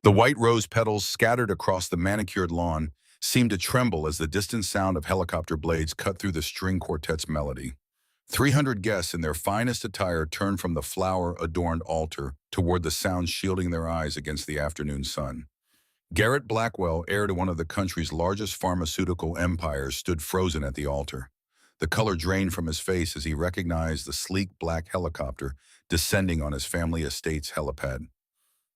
The white rose petals scattered across the manicured lawn seemed to tremble as the distant sound of helicopter blades cut through the string quartet's melody. 300 guests in their finest attire turned from the flower-adorned altar toward the sound shielding their eyes against the afternoon sun. Garrett Blackwell, heir to one of the country's largest pharmaceutical empires, stood frozen at the altar. The color drained from his face as he recognized the sleek black helicopter descending on his family estate's helipad.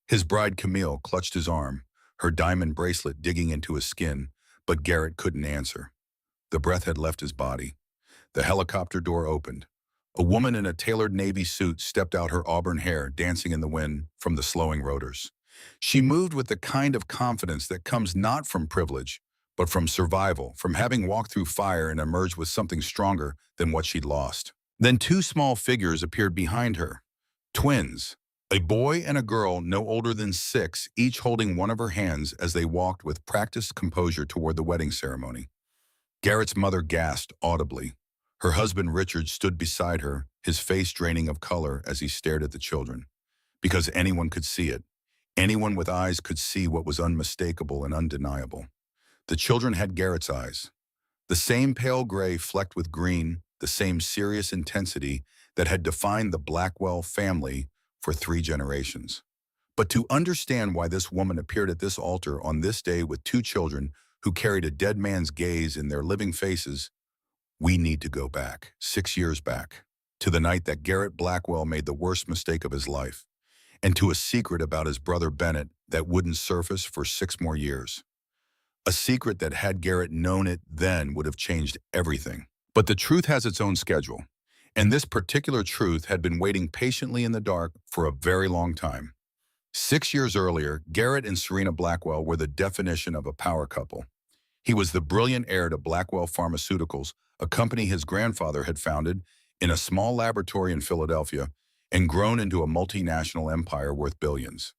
His bride Camille clutched his arm, her diamond bracelet digging into his skin, but Garrett couldn't answer. The breath had left his body. The helicopter door opened. A woman in a tailored navy suit stepped out, her auburn hair dancing in the wind from the slowing rotors. She moved with the kind of confidence that comes not from privilege, but from survival, from having walked through fire and emerged with something stronger than what she'd lost. Then two small figures appeared behind her. Twins. A boy and a girl no older than 6, each holding one of her hands as they walked with practiced composure toward the wedding ceremony. Garrett's mother gasped audibly. Her husband Richard stood beside her, his face draining of color as he stared at the children. Because anyone could see it. Anyone with eyes could see what was unmistakable and undeniable. The children had Garrett's eyes. The same pale gray flecked with green, the same serious intensity that had defined the Blackwell family for 3 generations. But to understand why this woman appeared at this altar on this day with 2 children who carried a dead man's gaze in their living faces, we need to go back, 6 years back, to the night that Garrett Blackwell made the worst mistake of his life, and to a secret about his brother Bennett that wouldn't surface for 6 more years. A secret that, had Garrett known it then, would have changed everything. But the truth has its own schedule, and this particular truth had been waiting patiently in the dark for a very long time. 6 years earlier, Garrett and Serena Blackwell were the definition of a power couple. He was the brilliant heir to Blackwell Pharmaceuticals, a company his grandfather had founded in a small laboratory in Philadelphia and grown into a multinational empire worth billions.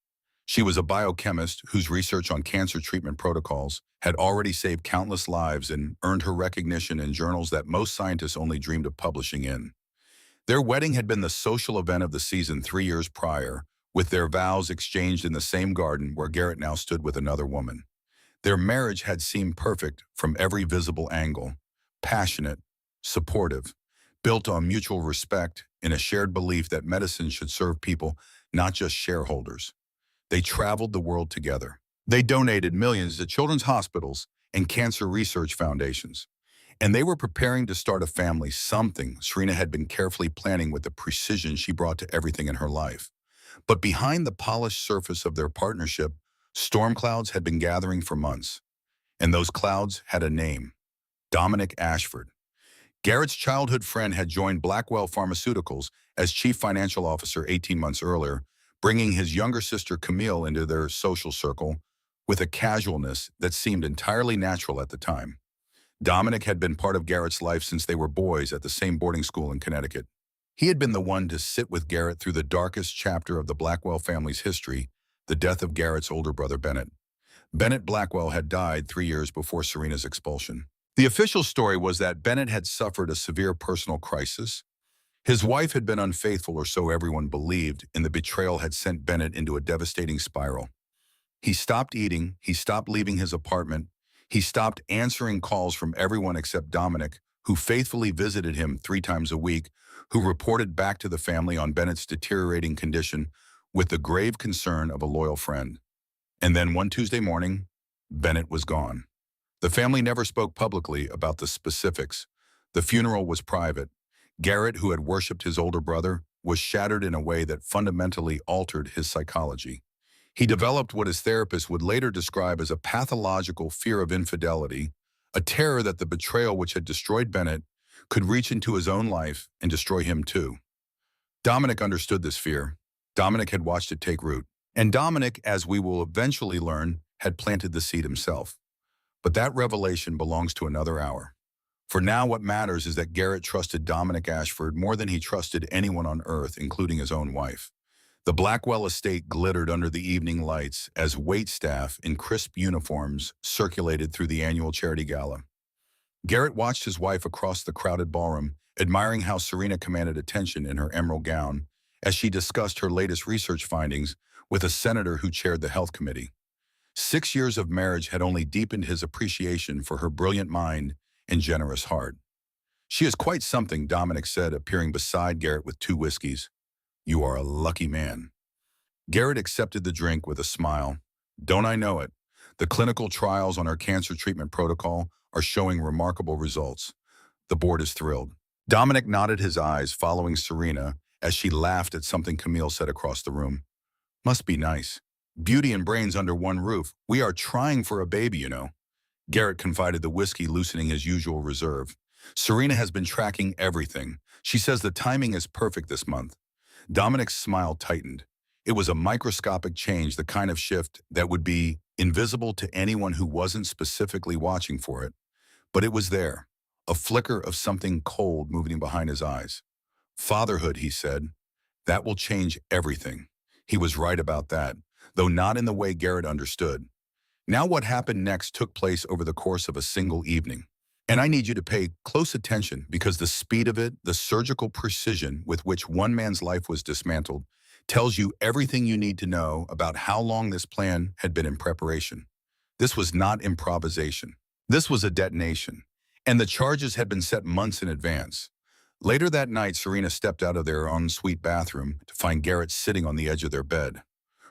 She was a biochemist whose research on cancer treatment protocols had already saved countless lives and earned her recognition in journals that most scientists only dreamed of publishing in. Their wedding had been the social event of the season 3 years prior, with their vows exchanged in the same garden where Garrett now stood with another woman. Their marriage had seemed perfect from every visible angle, passionate, supportive, built on mutual respect and a shared belief that medicine should serve people, not just shareholders. They traveled the world together. They donated millions to children's hospitals and cancer research foundations. And they were preparing to start a family, something Serena had been carefully planning with the precision she brought to everything in her life. But behind the polished surface of their partnership, storm clouds had been gathering for months. And those clouds had a name: Dominic Ashford. Garrett's childhood friend had joined Blackwell Pharmaceuticals as chief financial officer 18 months earlier, bringing his younger sister Camille into their social circle with a casualness that seemed entirely natural at the time. Dominic had been part of Garrett's life since they were boys at the same boarding school in Connecticut. He had been the one to sit with Garrett through the darkest chapter of the Blackwell family's history, the death of Garrett's older brother Bennett. Bennett Blackwell had died 3 years before Serena's expulsion. The official story was that Bennett had suffered a severe personal crisis. His wife had been unfaithful, or so everyone believed, and the betrayal had sent Bennett into a devastating spiral. He stopped eating, he stopped leaving his apartment, he stopped answering calls from everyone except Dominic, who faithfully visited him 3 times a week, who reported back to the family on Bennett's deteriorating condition with the grave concern of a loyal friend. And then one Tuesday morning, Bennett was gone. The family never spoke publicly about the specifics. The funeral was private. Garrett, who had worshipped his older brother, was shattered in a way that fundamentally altered his psychology. He developed what his therapist would later describe as a pathological fear of infidelity, a terror that the betrayal which had destroyed Bennett could reach into his own life and destroy him too. Dominic understood this fear. Dominic had watched it take root. And Dominic, as we will eventually learn, had planted the seed himself. But that revelation belongs to another hour. For now, what matters is that Garrett trusted Dominic Ashford more than he trusted anyone on earth, including his own wife. The Blackwell estate glittered under the evening lights as waitstaff in crisp uniforms circulated through the annual charity gala. Garrett watched his wife across the crowded ballroom, admiring how Serena commanded attention in her emerald gown as she discussed her latest research findings with a senator who chaired the health committee. 6 years of marriage had only deepened his appreciation for her brilliant mind and generous heart. "She is quite something," Dominic said, appearing beside Garrett with 2 whiskeys. "You are a lucky man." Garrett accepted the drink with a smile. "Don't I know it? The clinical trials on our cancer treatment protocol are showing remarkable results. The board is thrilled." Dominic nodded his eyes, following Serena as she laughed at something Camille said across the room. "Must be nice. Beauty and brains under one roof. We are trying for a baby, you know." Garrett confided, the whiskey loosening his usual reserve. "Serena has been tracking everything. She says the timing is perfect this month." Dominic's smile tightened. It was a microscopic change, the kind of shift that would be invisible to anyone who wasn't specifically watching for it. But it was there, a flicker of something cold moving behind his eyes. "Fatherhood," he said. "That will change everything." He was right about that, though not in the way Garrett understood. Now what happened next took place over the course of a single evening. And I need you to pay close attention, because the speed of it, the surgical precision with which one man's life was dismantled, tells you everything you need to know about how long this plan had been in preparation. This was not improvisation. This was a detonation. And the charges had been set months in advance. Later that night, Serena stepped out of their ensuite bathroom to find Garrett sitting on the edge of their bed.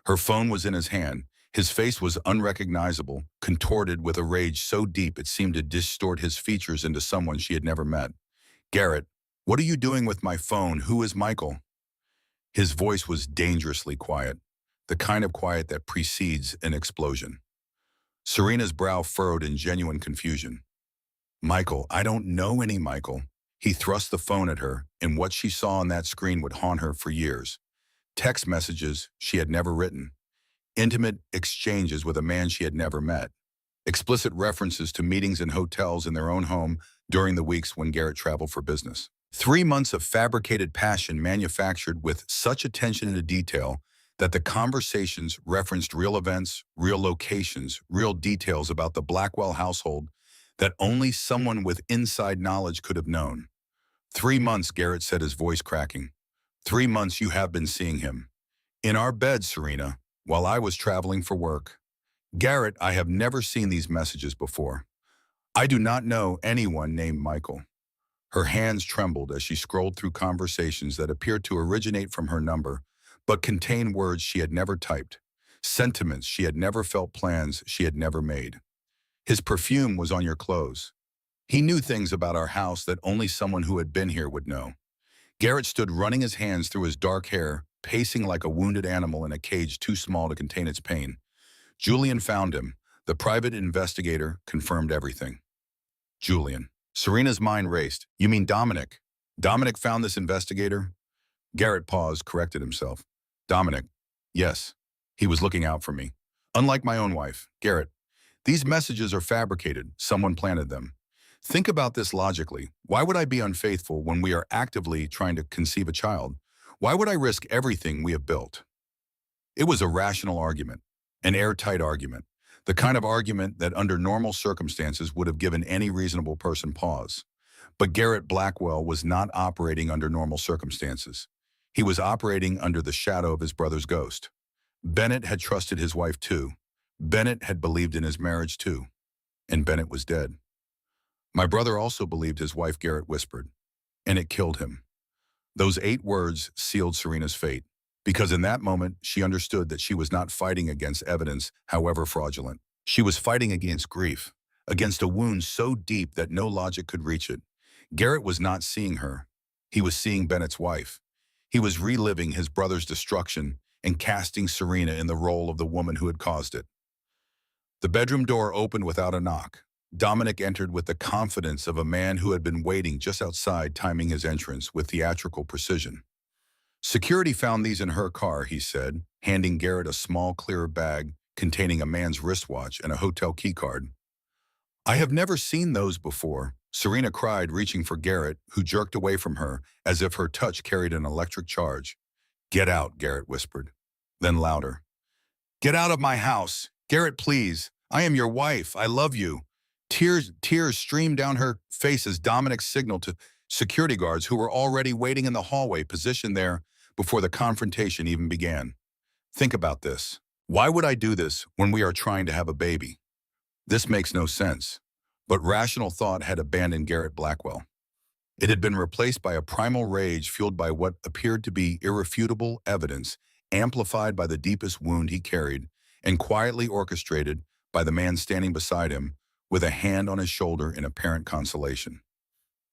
Her phone was in his hand. His face was unrecognizable, contorted with a rage so deep it seemed to distort his features into someone she had never met. "Garrett, what are you doing with my phone? Who is Michael?" His voice was dangerously quiet, the kind of quiet that precedes an explosion. Serena's brow furrowed in genuine confusion. "Michael, I don't know any Michael." He thrust the phone at her, and what she saw on that screen would haunt her for years. Text messages she had never written. Intimate exchanges with a man she had never met. Explicit references to meetings in hotels in their own home during the weeks when Garrett traveled for business. 3 months of fabricated passion manufactured with such attention to detail that the conversations referenced real events, real locations, real details about the Blackwell household that only someone with inside knowledge could have known. 3 months, Garrett said, his voice cracking. 3 months you have been seeing him. In our bed, Serena, while I was traveling for work. Garrett, I have never seen these messages before. I do not know anyone named Michael. Her hands trembled as she scrolled through conversations that appeared to originate from her number, but contained words she had never typed, sentiments she had never felt, plans she had never made. His perfume was on your clothes. He knew things about our house that only someone who had been here would know. Garrett stood running his hands through his dark hair, pacing like a wounded animal in a cage too small to contain its pain. Julian found him. The private investigator confirmed everything. Julian. Serena's mind raced. You mean Dominic? Dominic found this investigator? Garrett paused, corrected himself. Dominic. Yes. He was looking out for me. Unlike my own wife. Garrett. These messages are fabricated. Someone planted them. Think about this logically. Why would I be unfaithful when we are actively trying to conceive a child? Why would I risk everything we have built? It was a rational argument, an airtight argument, the kind of argument that under normal circumstances would have given any reasonable person pause. But Garrett Blackwell was not operating under normal circumstances. He was operating under the shadow of his brother's ghost. Bennett had trusted his wife too. Bennett had believed in his marriage too. And Bennett was dead. My brother also believed his wife, Garrett whispered, and it killed him. Those 8 words sealed Serena's fate, because in that moment she understood that she was not fighting against evidence, however fraudulent. She was fighting against grief, against a wound so deep that no logic could reach it. Garrett was not seeing her. He was seeing Bennett's wife. He was reliving his brother's destruction and casting Serena in the role of the woman who had caused it. The bedroom door opened without a knock. Dominic entered with the confidence of a man who had been waiting just outside, timing his entrance with theatrical precision. Security found these in her car, he said, handing Garrett a small clear bag containing a man's wristwatch and a hotel keycard. I have never seen those before, Serena cried, reaching for Garrett, who jerked away from her as if her touch carried an electric charge. Get out, Garrett whispered. Then louder. Get out of my house. Garrett, please. I am your wife. I love you. Tears streamed down her face as Dominic signaled to security guards who were already waiting in the hallway, positioned there before the confrontation even began. Think about this. Why would I do this when we are trying to have a baby? This makes no sense. But rational thought had abandoned Garrett Blackwell. It had been replaced by a primal rage fueled by what appeared to be irrefutable evidence, amplified by the deepest wound he carried, and quietly orchestrated by the man standing beside him with a hand on his shoulder in apparent consolation.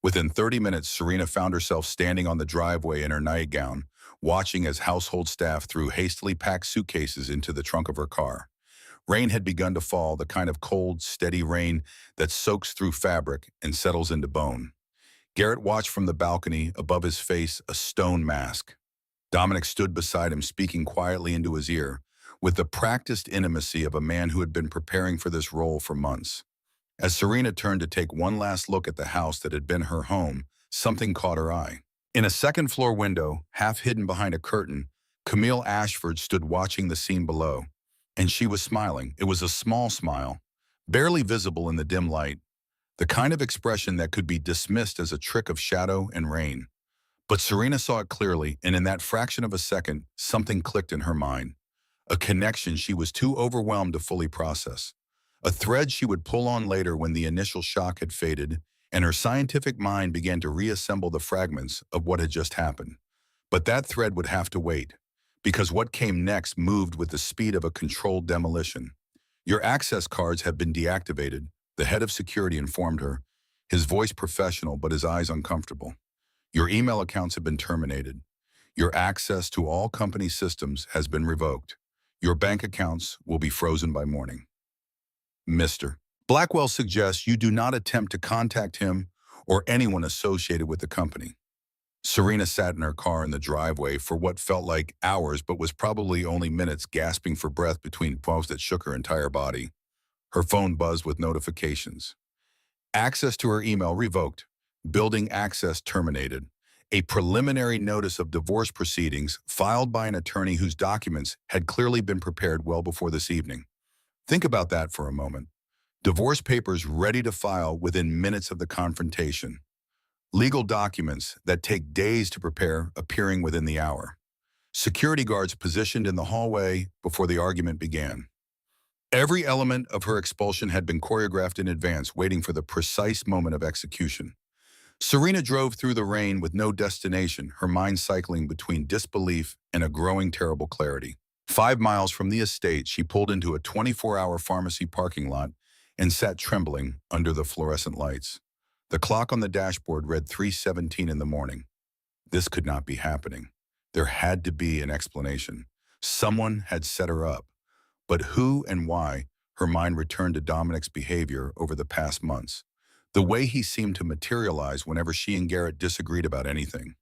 Within 30 minutes, Serena found herself standing on the driveway in her nightgown, watching as household staff threw hastily packed suitcases into the trunk of her car. Rain had begun to fall, the kind of cold, steady rain that soaks through fabric and settles into bone. Garrett watched from the balcony, above his face a stone mask. Dominic stood beside him, speaking quietly into his ear, with the practiced intimacy of a man who had been preparing for this role for months. As Serena turned to take one last look at the house that had been her home, something caught her eye. In a second-floor window, half hidden behind a curtain, Camille Ashford stood watching the scene below. And she was smiling. It was a small smile, barely visible in the dim light, the kind of expression that could be dismissed as a trick of shadow and rain. But Serena saw it clearly, and in that fraction of a second, something clicked in her mind. A connection she was too overwhelmed to fully process. A thread she would pull on later when the initial shock had faded, and her scientific mind began to reassemble the fragments of what had just happened. But that thread would have to wait, because what came next moved with the speed of a controlled demolition. Your access cards have been deactivated, the head of security informed her, his voice professional but his eyes uncomfortable. Your email accounts have been terminated. Your access to all company systems has been revoked. Your bank accounts will be frozen by morning. Mr. Blackwell suggests you do not attempt to contact him or anyone associated with the company. Serena sat in her car in the driveway for what felt like hours but was probably only minutes, gasping for breath between pulses that shook her entire body. Her phone buzzed with notifications. Access to her email revoked. Building access terminated. A preliminary notice of divorce proceedings filed by an attorney whose documents had clearly been prepared well before this evening. Think about that for a moment. Divorce papers ready to file within minutes of the confrontation. Legal documents that take days to prepare appearing within the hour. Security guards positioned in the hallway before the argument began. Every element of her expulsion had been choreographed in advance, waiting for the precise moment of execution. Serena drove through the rain with no destination, her mind cycling between disbelief and a growing terrible clarity. 5 miles from the estate, she pulled into a 24-hour pharmacy parking lot and sat trembling under the fluorescent lights. The clock on the dashboard read 3:17 in the morning. This could not be happening. There had to be an explanation. Someone had set her up. But who and why? Her mind returned to Dominic's behavior over the past months. The way he seemed to materialize whenever she and Garrett disagreed about anything.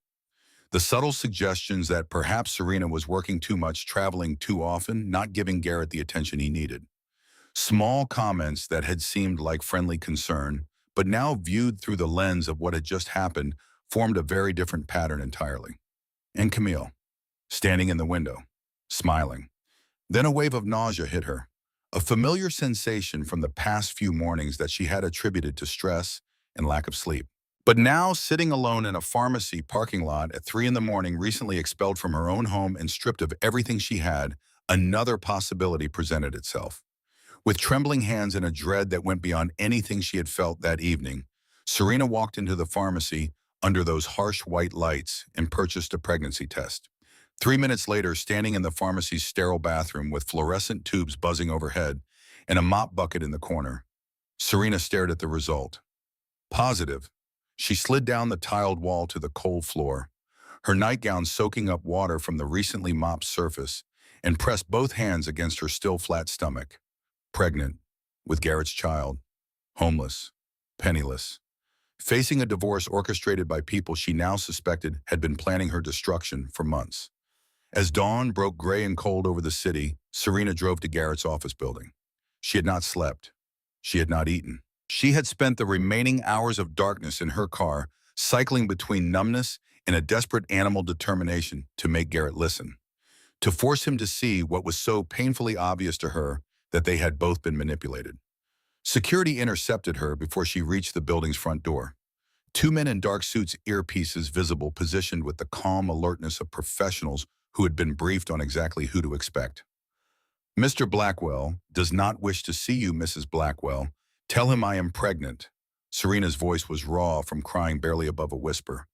The subtle suggestions that perhaps Serena was working too much, traveling too often, not giving Garrett the attention he needed. Small comments that had seemed like friendly concern, but now viewed through the lens of what had just happened, formed a very different pattern entirely. And Camille, standing in the window, smiling. Then a wave of nausea hit her, a familiar sensation from the past few mornings that she had attributed to stress and lack of sleep. But now, sitting alone in a pharmacy parking lot at 3 in the morning, recently expelled from her own home and stripped of everything she had, another possibility presented itself. With trembling hands and a dread that went beyond anything she had felt that evening, Serena walked into the pharmacy under those harsh white lights and purchased a pregnancy test. 3 minutes later, standing in the pharmacy's sterile bathroom with fluorescent tubes buzzing overhead and a mop bucket in the corner, Serena stared at the result. Positive. She slid down the tiled wall to the cold floor, her nightgown soaking up water from the recently mopped surface, and pressed both hands against her still flat stomach. Pregnant, with Garrett's child, homeless, penniless, facing a divorce orchestrated by people she now suspected had been planning her destruction for months. As dawn broke gray and cold over the city, Serena drove to Garrett's office building. She had not slept. She had not eaten. She had spent the remaining hours of darkness in her car, cycling between numbness and a desperate animal determination to make Garrett listen, to force him to see what was so painfully obvious to her, that they had both been manipulated. Security intercepted her before she reached the building's front door. 2 men in dark suits, earpieces visible, positioned with the calm alertness of professionals who had been briefed on exactly who to expect. "Mr. Blackwell does not wish to see you, Mrs. Blackwell. Tell him I am pregnant." Serena's voice was raw from crying barely above a whisper.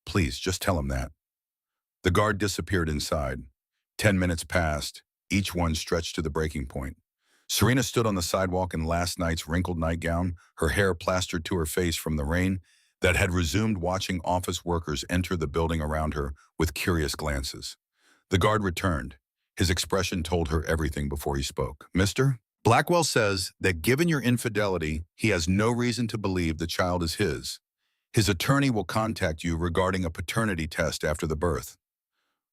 "Please, just tell him that." The guard disappeared inside. 10 minutes passed, each one stretched to the breaking point. Serena stood on the sidewalk in last night's wrinkled nightgown, her hair plastered to her face from the rain that had resumed, watching office workers enter the building around her with curious glances. The guard returned. His expression told her everything before he spoke. "Mr. Blackwell says that given your infidelity, he has no reason to believe the child is his. His attorney will contact you regarding a paternity test after the birth."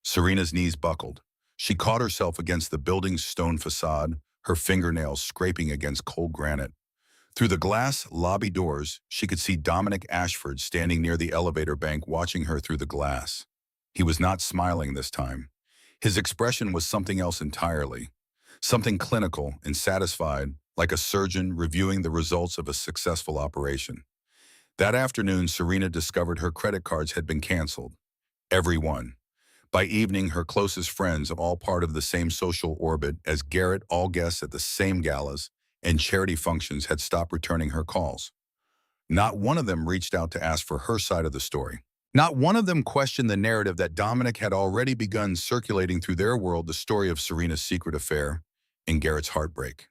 Serena's knees buckled. She caught herself against the building's stone facade, her fingernails scraping against cold granite. Through the glass lobby doors, she could see Dominic Ashford standing near the elevator bank, watching her through the glass. He was not smiling this time. His expression was something else entirely. Something clinical and satisfied, like a surgeon reviewing the results of a successful operation. That afternoon, Serena discovered her credit cards had been canceled. Every one. By evening, her closest friends, all part of the same social orbit as Garrett, all guests at the same galas and charity functions, had stopped returning her calls. Not one of them reached out to ask for her side of the story. Not one of them questioned the narrative that Dominic had already begun circulating through their world, the story of Serena's secret affair and Garrett's heartbreak.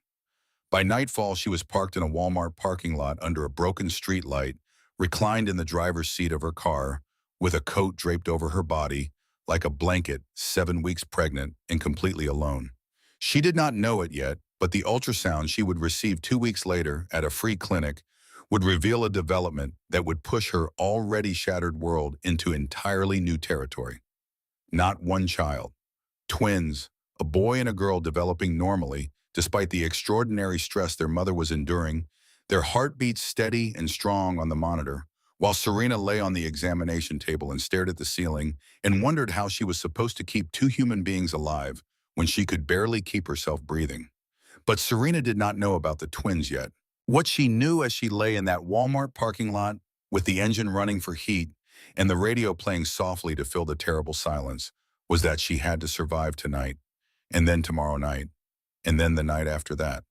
By nightfall, she was parked in a Walmart parking lot under a broken street light, reclined in the driver's seat of her car, with a coat draped over her body, like a blanket, 7 weeks pregnant and completely alone. She did not know it yet, but the ultrasound she would receive 2 weeks later at a free clinic would reveal a development that would push her already shattered world into entirely new territory. Not one child. Twins, a boy and a girl, developing normally, despite the extraordinary stress their mother was enduring, their heartbeats steady and strong on the monitor, while Serena lay on the examination table and stared at the ceiling and wondered how she was supposed to keep two human beings alive when she could barely keep herself breathing. But Serena did not know about the twins yet. What she knew as she lay in that Walmart parking lot with the engine running for heat and the radio playing softly to fill the terrible silence was that she had to survive tonight, and then tomorrow night, and then the night after that.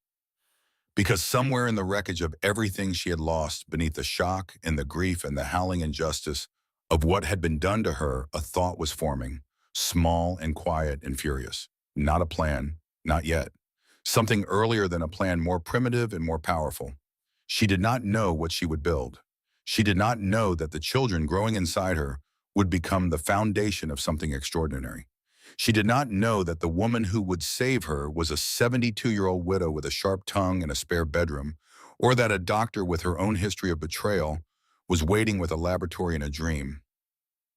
Because somewhere in the wreckage of everything she had lost, beneath the shock and the grief and the howling injustice of what had been done to her, a thought was forming, small and quiet and furious. Not a plan, not yet. Something earlier than a plan, more primitive and more powerful. She did not know what she would build. She did not know that the children growing inside her would become the foundation of something extraordinary. She did not know that the woman who would save her was a 72-year-old widow with a sharp tongue and a spare bedroom, or that a doctor with her own history of betrayal was waiting with a laboratory in a dream.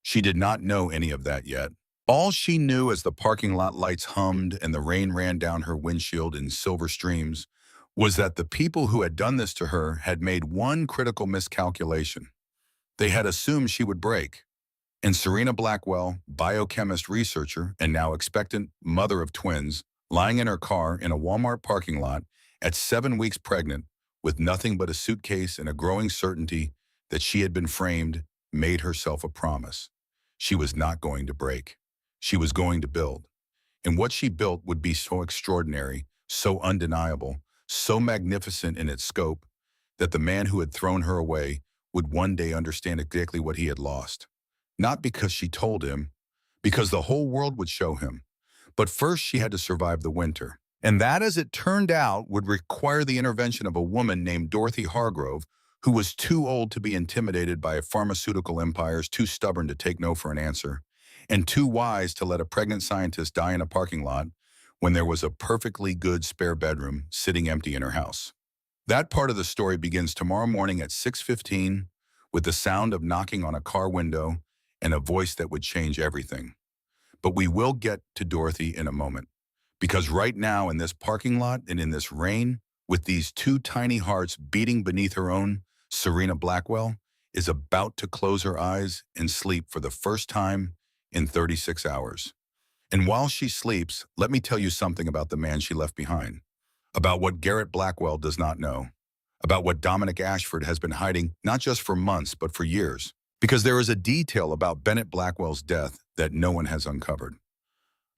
She did not know any of that yet. All she knew, as the parking lot lights hummed and the rain ran down her windshield in silver streams, was that the people who had done this to her had made one critical miscalculation. They had assumed she would break. And Serena Blackwell, biochemist, researcher, and now expectant mother of twins, lying in her car in a Walmart parking lot at 7 weeks pregnant, with nothing but a suitcase and a growing certainty that she had been framed, made herself a promise. She was not going to break. She was going to build. And what she built would be so extraordinary, so undeniable, so magnificent in its scope, that the man who had thrown her away would one day understand exactly what he had lost. Not because she told him, because the whole world would show him. But first she had to survive the winter. And that, as it turned out, would require the intervention of a woman named Dorothy Hargrove, who was too old to be intimidated by pharmaceutical empires, too stubborn to take no for an answer, and too wise to let a pregnant scientist die in a parking lot when there was a perfectly good spare bedroom sitting empty in her house. That part of the story begins tomorrow morning at 6:15 with the sound of knocking on a car window and a voice that would change everything. But we will get to Dorothy in a moment, because right now in this parking lot and in this rain, with these two tiny hearts beating beneath her own, Serena Blackwell is about to close her eyes and sleep for the first time in 36 hours. And while she sleeps, let me tell you something about the man she left behind, about what Garrett Blackwell does not know, about what Dominic Ashford has been hiding not just for months but for years, because there is a detail about Bennett Blackwell's death that no one has uncovered.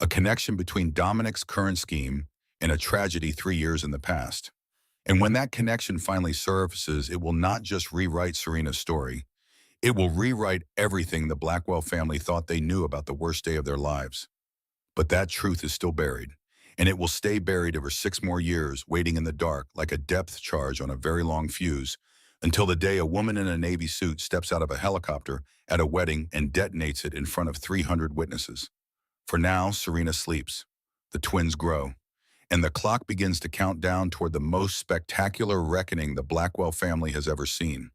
a connection between Dominic's current scheme and a tragedy 3 years in the past. And when that connection finally surfaces, it will not just rewrite Serena's story. It will rewrite everything the Blackwell family thought they knew about the worst day of their lives. But that truth is still buried, and it will stay buried over 6 more years, waiting in the dark like a depth charge on a very long fuse, until the day a woman in a Navy suit steps out of a helicopter at a wedding and detonates it in front of 300 witnesses. For now, Serena sleeps. The twins grow, and the clock begins to count down toward the most spectacular reckoning the Blackwell family has ever seen.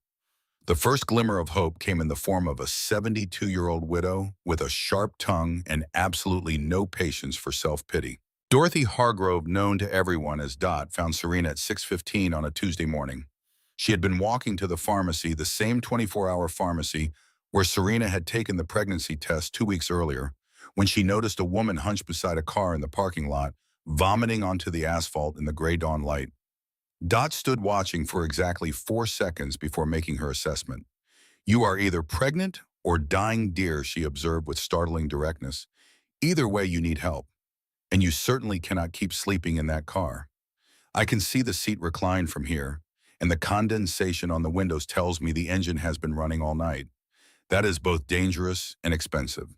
The first glimmer of hope came in the form of a 72-year-old widow with a sharp tongue and absolutely no patience for self-pity. Dorothy Hargrove, known to everyone as Dot, found Serena at 6:15 on a Tuesday morning. She had been walking to the pharmacy, the same 24-hour pharmacy where Serena had taken the pregnancy test 2 weeks earlier, when she noticed a woman hunched beside a car in the parking lot, vomiting onto the asphalt in the gray dawn light. Dot stood watching for exactly 4 seconds before making her assessment. "You are either pregnant or dying, dear," she observed with startling directness. "Either way, you need help. And you certainly cannot keep sleeping in that car. I can see the seat reclined from here, and the condensation on the windows tells me the engine has been running all night. That is both dangerous and expensive."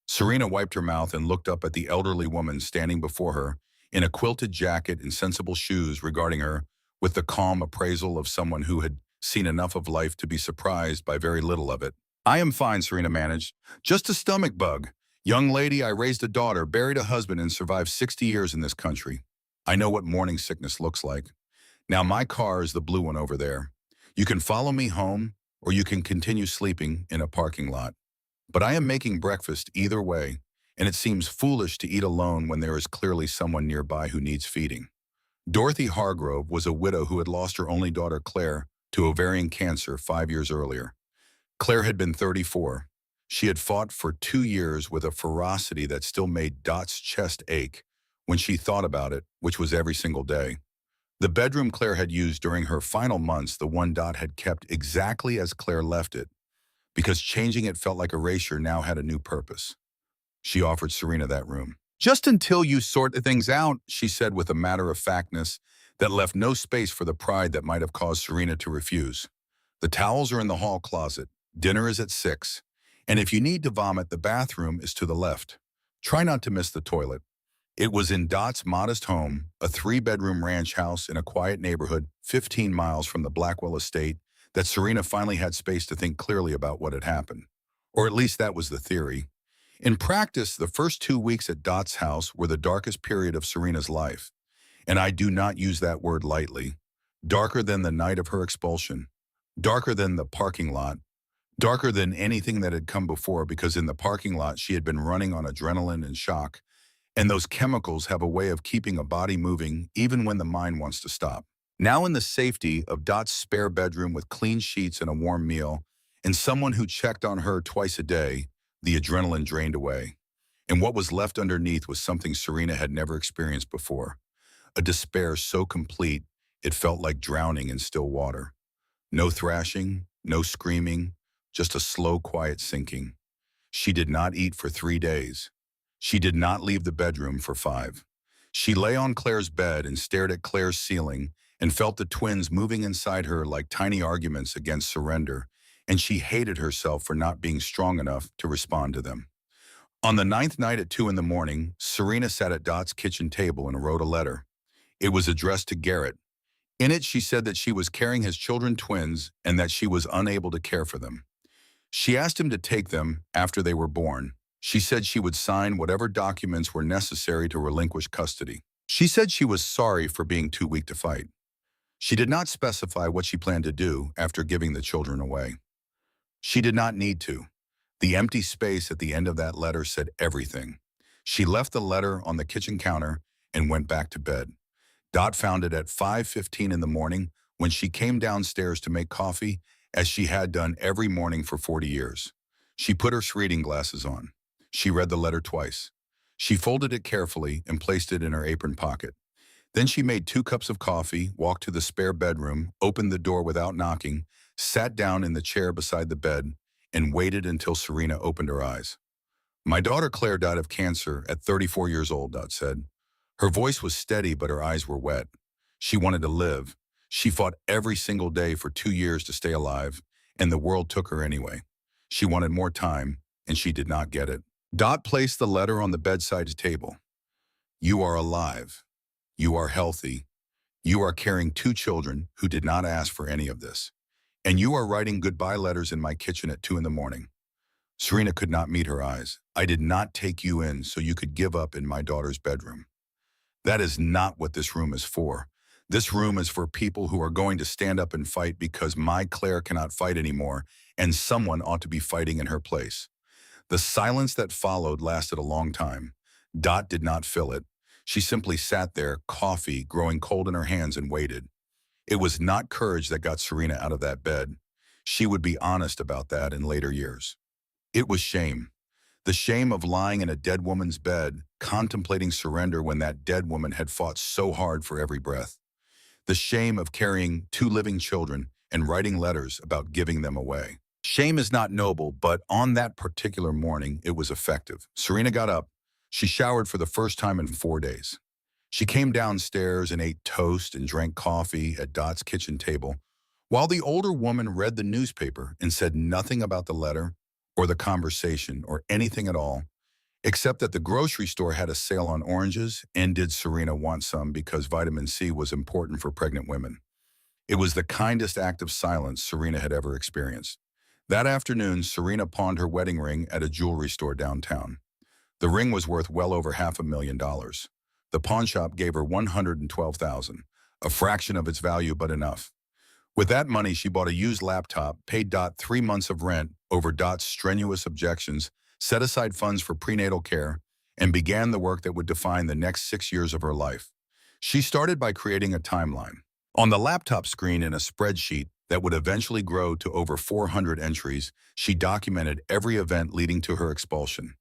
Serena wiped her mouth and looked up at the elderly woman standing before her, in a quilted jacket and sensible shoes, regarding her with the calm appraisal of someone who had seen enough of life to be surprised by very little of it. "I am fine," Serena managed. "Just a stomach bug. Young lady, I raised a daughter, buried a husband, and survived 60 years in this country. I know what morning sickness looks like. Now my car is the blue one over there. You can follow me home, or you can continue sleeping in a parking lot. But I am making breakfast either way, and it seems foolish to eat alone when there is clearly someone nearby who needs feeding." Dorothy Hargrove was a widow who had lost her only daughter, Claire, to ovarian cancer 5 years earlier. Claire had been 34. She had fought for 2 years with a ferocity that still made Dot's chest ache when she thought about it, which was every single day. The bedroom Claire had used during her final months, the one Dot had kept exactly as Claire left it, because changing it felt like erasure, now had a new purpose. She offered Serena that room. "Just until you sort things out," she said with a matter-of-factness that left no space for the pride that might have caused Serena to refuse. "The towels are in the hall closet. Dinner is at 6. And if you need to vomit, the bathroom is to the left. Try not to miss the toilet." It was in Dot's modest home, a 3-bedroom ranch house in a quiet neighborhood 15 miles from the Blackwell estate, that Serena finally had space to think clearly about what had happened. Or at least that was the theory. In practice, the first 2 weeks at Dot's house were the darkest period of Serena's life. And I do not use that word lightly. Darker than the night of her expulsion. Darker than the parking lot. Darker than anything that had come before, because in the parking lot she had been running on adrenaline and shock, and those chemicals have a way of keeping a body moving even when the mind wants to stop. Now in the safety of Dot's spare bedroom with clean sheets and a warm meal, and someone who checked on her twice a day, the adrenaline drained away. And what was left underneath was something Serena had never experienced before. A despair so complete it felt like drowning in still water. No thrashing, no screaming, just a slow, quiet sinking. She did not eat for 3 days. She did not leave the bedroom for 5. She lay on Claire's bed and stared at Claire's ceiling and felt the twins moving inside her like tiny arguments against surrender, and she hated herself for not being strong enough to respond to them. On the 9th night at 2 in the morning, Serena sat at Dot's kitchen table and wrote a letter. It was addressed to Garrett. In it, she said that she was carrying his children twins and that she was unable to care for them. She asked him to take them after they were born. She said she would sign whatever documents were necessary to relinquish custody. She said she was sorry for being too weak to fight. She did not specify what she planned to do after giving the children away. She did not need to. The empty space at the end of that letter said everything. She left the letter on the kitchen counter and went back to bed. Dot found it at 5:15 in the morning when she came downstairs to make coffee, as she had done every morning for 40 years. She put her reading glasses on. She read the letter twice. She folded it carefully and placed it in her apron pocket. Then she made 2 cups of coffee, walked to the spare bedroom, opened the door without knocking, sat down in the chair beside the bed, and waited until Serena opened her eyes. My daughter Claire died of cancer at 34 years old, Dot said. Her voice was steady, but her eyes were wet. She wanted to live. She fought every single day for 2 years to stay alive, and the world took her anyway. She wanted more time, and she did not get it. Dot placed the letter on the bedside table. You are alive. You are healthy. You are carrying 2 children who did not ask for any of this. And you are writing goodbye letters in my kitchen at 2 in the morning. Serena could not meet her eyes. I did not take you in so you could give up in my daughter's bedroom. That is not what this room is for. This room is for people who are going to stand up and fight because my Claire cannot fight anymore, and someone ought to be fighting in her place. The silence that followed lasted a long time. Dot did not fill it. She simply sat there, coffee growing cold in her hands, and waited. It was not courage that got Serena out of that bed. She would be honest about that in later years. It was shame. The shame of lying in a dead woman's bed, contemplating surrender when that dead woman had fought so hard for every breath. The shame of carrying 2 living children and writing letters about giving them away. Shame is not noble, but on that particular morning, it was effective. Serena got up. She showered for the first time in 4 days. She came downstairs and ate toast and drank coffee at Dot's kitchen table, while the older woman read the newspaper and said nothing about the letter or the conversation or anything at all, except that the grocery store had a sale on oranges, and did Serena want some because vitamin C was important for pregnant women. It was the kindest act of silence Serena had ever experienced. That afternoon, Serena pawned her wedding ring at a jewelry store downtown. The ring was worth well over $500,000. The pawn shop gave her $112,000, a fraction of its value, but enough. With that money, she bought a used laptop, paid Dot 3 months of rent over Dot's strenuous objections, set aside funds for prenatal care, and began the work that would define the next 6 years of her life. She started by creating a timeline. On the laptop screen in a spreadsheet that would eventually grow to over 400 entries, she documented every event leading to her expulsion.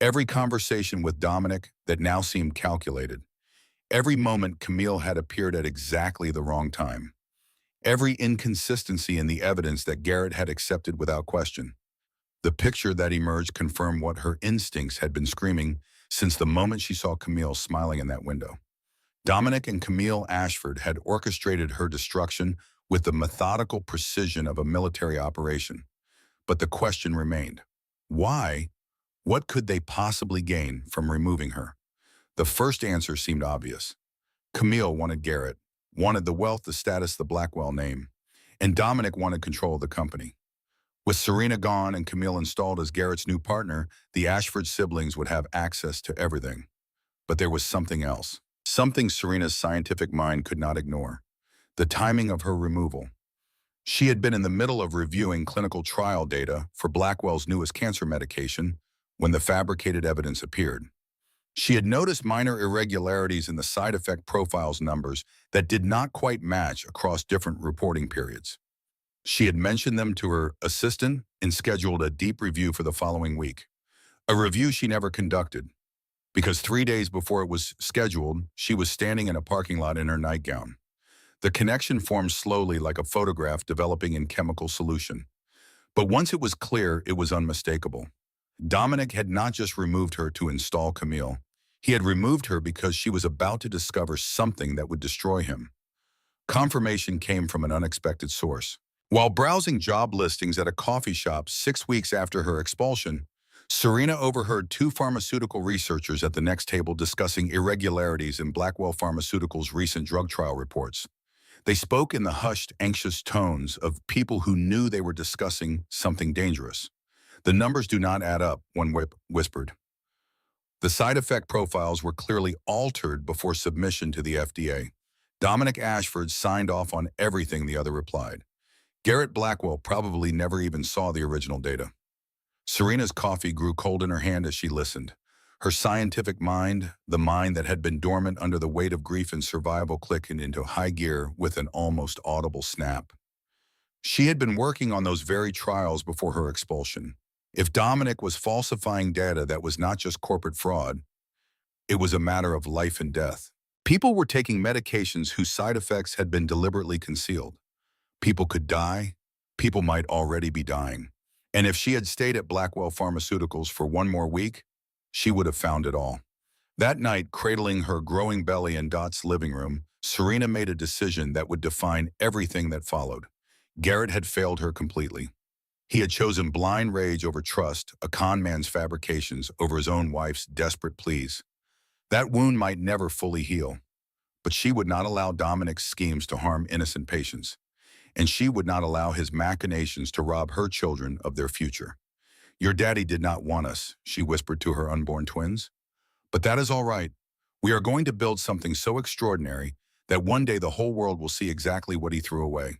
Every conversation with Dominic that now seemed calculated. Every moment Camille had appeared at exactly the wrong time. Every inconsistency in the evidence that Garrett had accepted without question. The picture that emerged confirmed what her instincts had been screaming since the moment she saw Camille smiling in that window. Dominic and Camille Ashford had orchestrated her destruction with the methodical precision of a military operation. But the question remained. Why? What could they possibly gain from removing her? The first answer seemed obvious. Camille wanted Garrett, wanted the wealth, the status, the Blackwell name, and Dominic wanted control of the company. With Serena gone and Camille installed as Garrett's new partner, the Ashford siblings would have access to everything. But there was something else, something Serena's scientific mind could not ignore. The timing of her removal. She had been in the middle of reviewing clinical trial data for Blackwell's newest cancer medication when the fabricated evidence appeared. She had noticed minor irregularities in the side effect profiles numbers that did not quite match across different reporting periods. She had mentioned them to her assistant and scheduled a deep review for the following week. A review she never conducted, because 3 days before it was scheduled, she was standing in a parking lot in her nightgown. The connection formed slowly like a photograph developing in chemical solution. But once it was clear, it was unmistakable. Dominic had not just removed her to install Camille. He had removed her because she was about to discover something that would destroy him. Confirmation came from an unexpected source. While browsing job listings at a coffee shop 6 weeks after her expulsion, Serena overheard 2 pharmaceutical researchers at the next table discussing irregularities in Blackwell Pharmaceuticals' recent drug trial reports. They spoke in the hushed, anxious tones of people who knew they were discussing something dangerous. The numbers do not add up, one whispered. The side effect profiles were clearly altered before submission to the FDA. Dominic Ashford signed off on everything, the other replied. Garrett Blackwell probably never even saw the original data. Serena's coffee grew cold in her hand as she listened. Her scientific mind, the mind that had been dormant under the weight of grief and survival, clicked into high gear with an almost audible snap. She had been working on those very trials before her expulsion. If Dominic was falsifying data that was not just corporate fraud, it was a matter of life and death. People were taking medications whose side effects had been deliberately concealed. People could die. People might already be dying. And if she had stayed at Blackwell Pharmaceuticals for one more week, she would have found it all. That night, cradling her growing belly in Dot's living room, Serena made a decision that would define everything that followed. Garrett had failed her completely. He had chosen blind rage over trust, a con man's fabrications over his own wife's desperate pleas. That wound might never fully heal, but she would not allow Dominic's schemes to harm innocent patients, and she would not allow his machinations to rob her children of their future. "Your daddy did not want us," she whispered to her unborn twins. "But that is all right. We are going to build something so extraordinary that one day the whole world will see exactly what he threw away."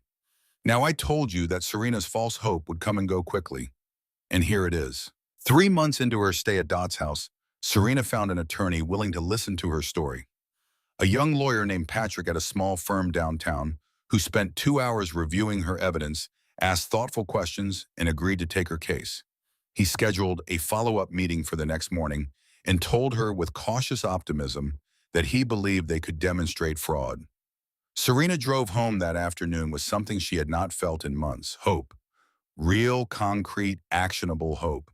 Now, I told you that Serena's false hope would come and go quickly, and here it is. 3 months into her stay at Dot's house, Serena found an attorney willing to listen to her story. A young lawyer named Patrick at a small firm downtown who spent 2 hours reviewing her evidence, asked thoughtful questions, and agreed to take her case. He scheduled a follow-up meeting for the next morning and told her with cautious optimism that he believed they could demonstrate fraud. Serena drove home that afternoon with something she had not felt in months: hope. Real, concrete, actionable hope.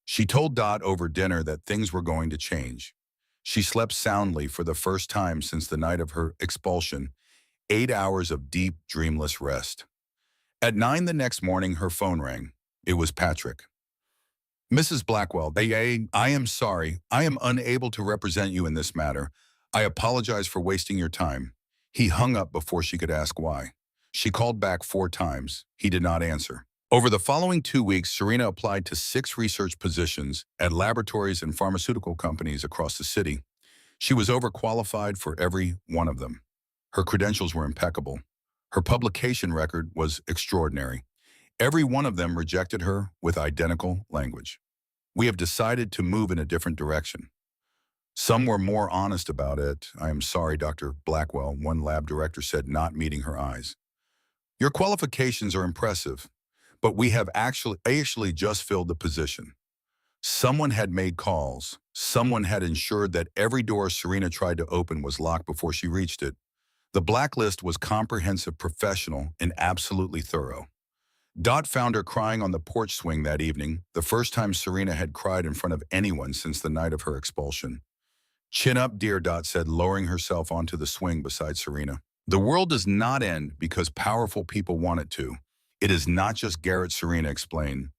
She told Dot over dinner that things were going to change. She slept soundly for the first time since the night of her expulsion, 8 hours of deep, dreamless rest. At 9 the next morning, her phone rang. It was Patrick. "Mrs. Blackwell, I am sorry. I am unable to represent you in this matter. I apologize for wasting your time." He hung up before she could ask why. She called back 4 times. He did not answer. Over the following 2 weeks, Serena applied to 6 research positions at laboratories and pharmaceutical companies across the city. She was overqualified for every one of them. Her credentials were impeccable. Her publication record was extraordinary. Every one of them rejected her with identical language. "We have decided to move in a different direction." Some were more honest about it. "I am sorry, Dr. Blackwell," one lab director said, not meeting her eyes. "Your qualifications are impressive, but we have actually just filled the position." Someone had made calls. Someone had ensured that every door Serena tried to open was locked before she reached it. The blacklist was comprehensive, professional, and absolutely thorough. Dot found her crying on the porch swing that evening, the first time Serena had cried in front of anyone since the night of her expulsion. "Chin up, dear," Dot said, lowering herself onto the swing beside Serena. "The world does not end because powerful people want it to. It is not just Garrett," Serena explained.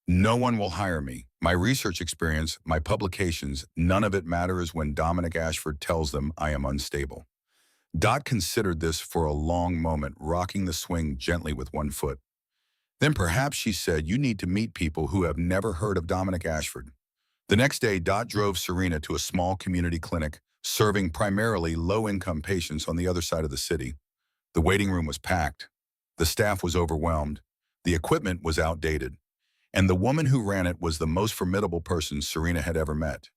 "No one will hire me. My research experience, my publications, none of it matters when Dominic Ashford tells them I am unstable." Dot considered this for a long moment, rocking the swing gently with one foot. Then perhaps she said, "You need to meet people who have never heard of Dominic Ashford." The next day, Dot drove Serena to a small community clinic, serving primarily low-income patients on the other side of the city. The waiting room was packed. The staff was overwhelmed. The equipment was outdated. And the woman who ran it was the most formidable person Serena had ever met.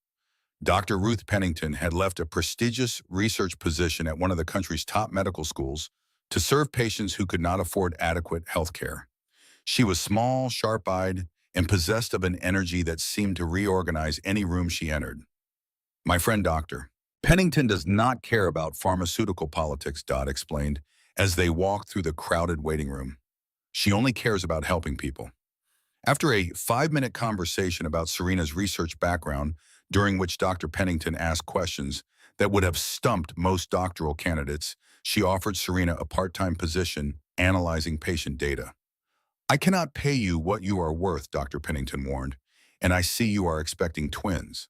Dr. Ruth Pennington had left a prestigious research position at one of the country's top medical schools to serve patients who could not afford adequate health care. She was small, sharp-eyed, and possessed of an energy that seemed to reorganize any room she entered. "My friend Dr. Pennington does not care about pharmaceutical politics," Dot explained, as they walked through the crowded waiting room. "She only cares about helping people." After a 5-minute conversation about Serena's research background, during which Dr. Pennington asked questions that would have stumped most doctoral candidates, she offered Serena a part-time position analyzing patient data. "I cannot pay you what you are worth," Dr. Pennington warned, "and I see you are expecting twins."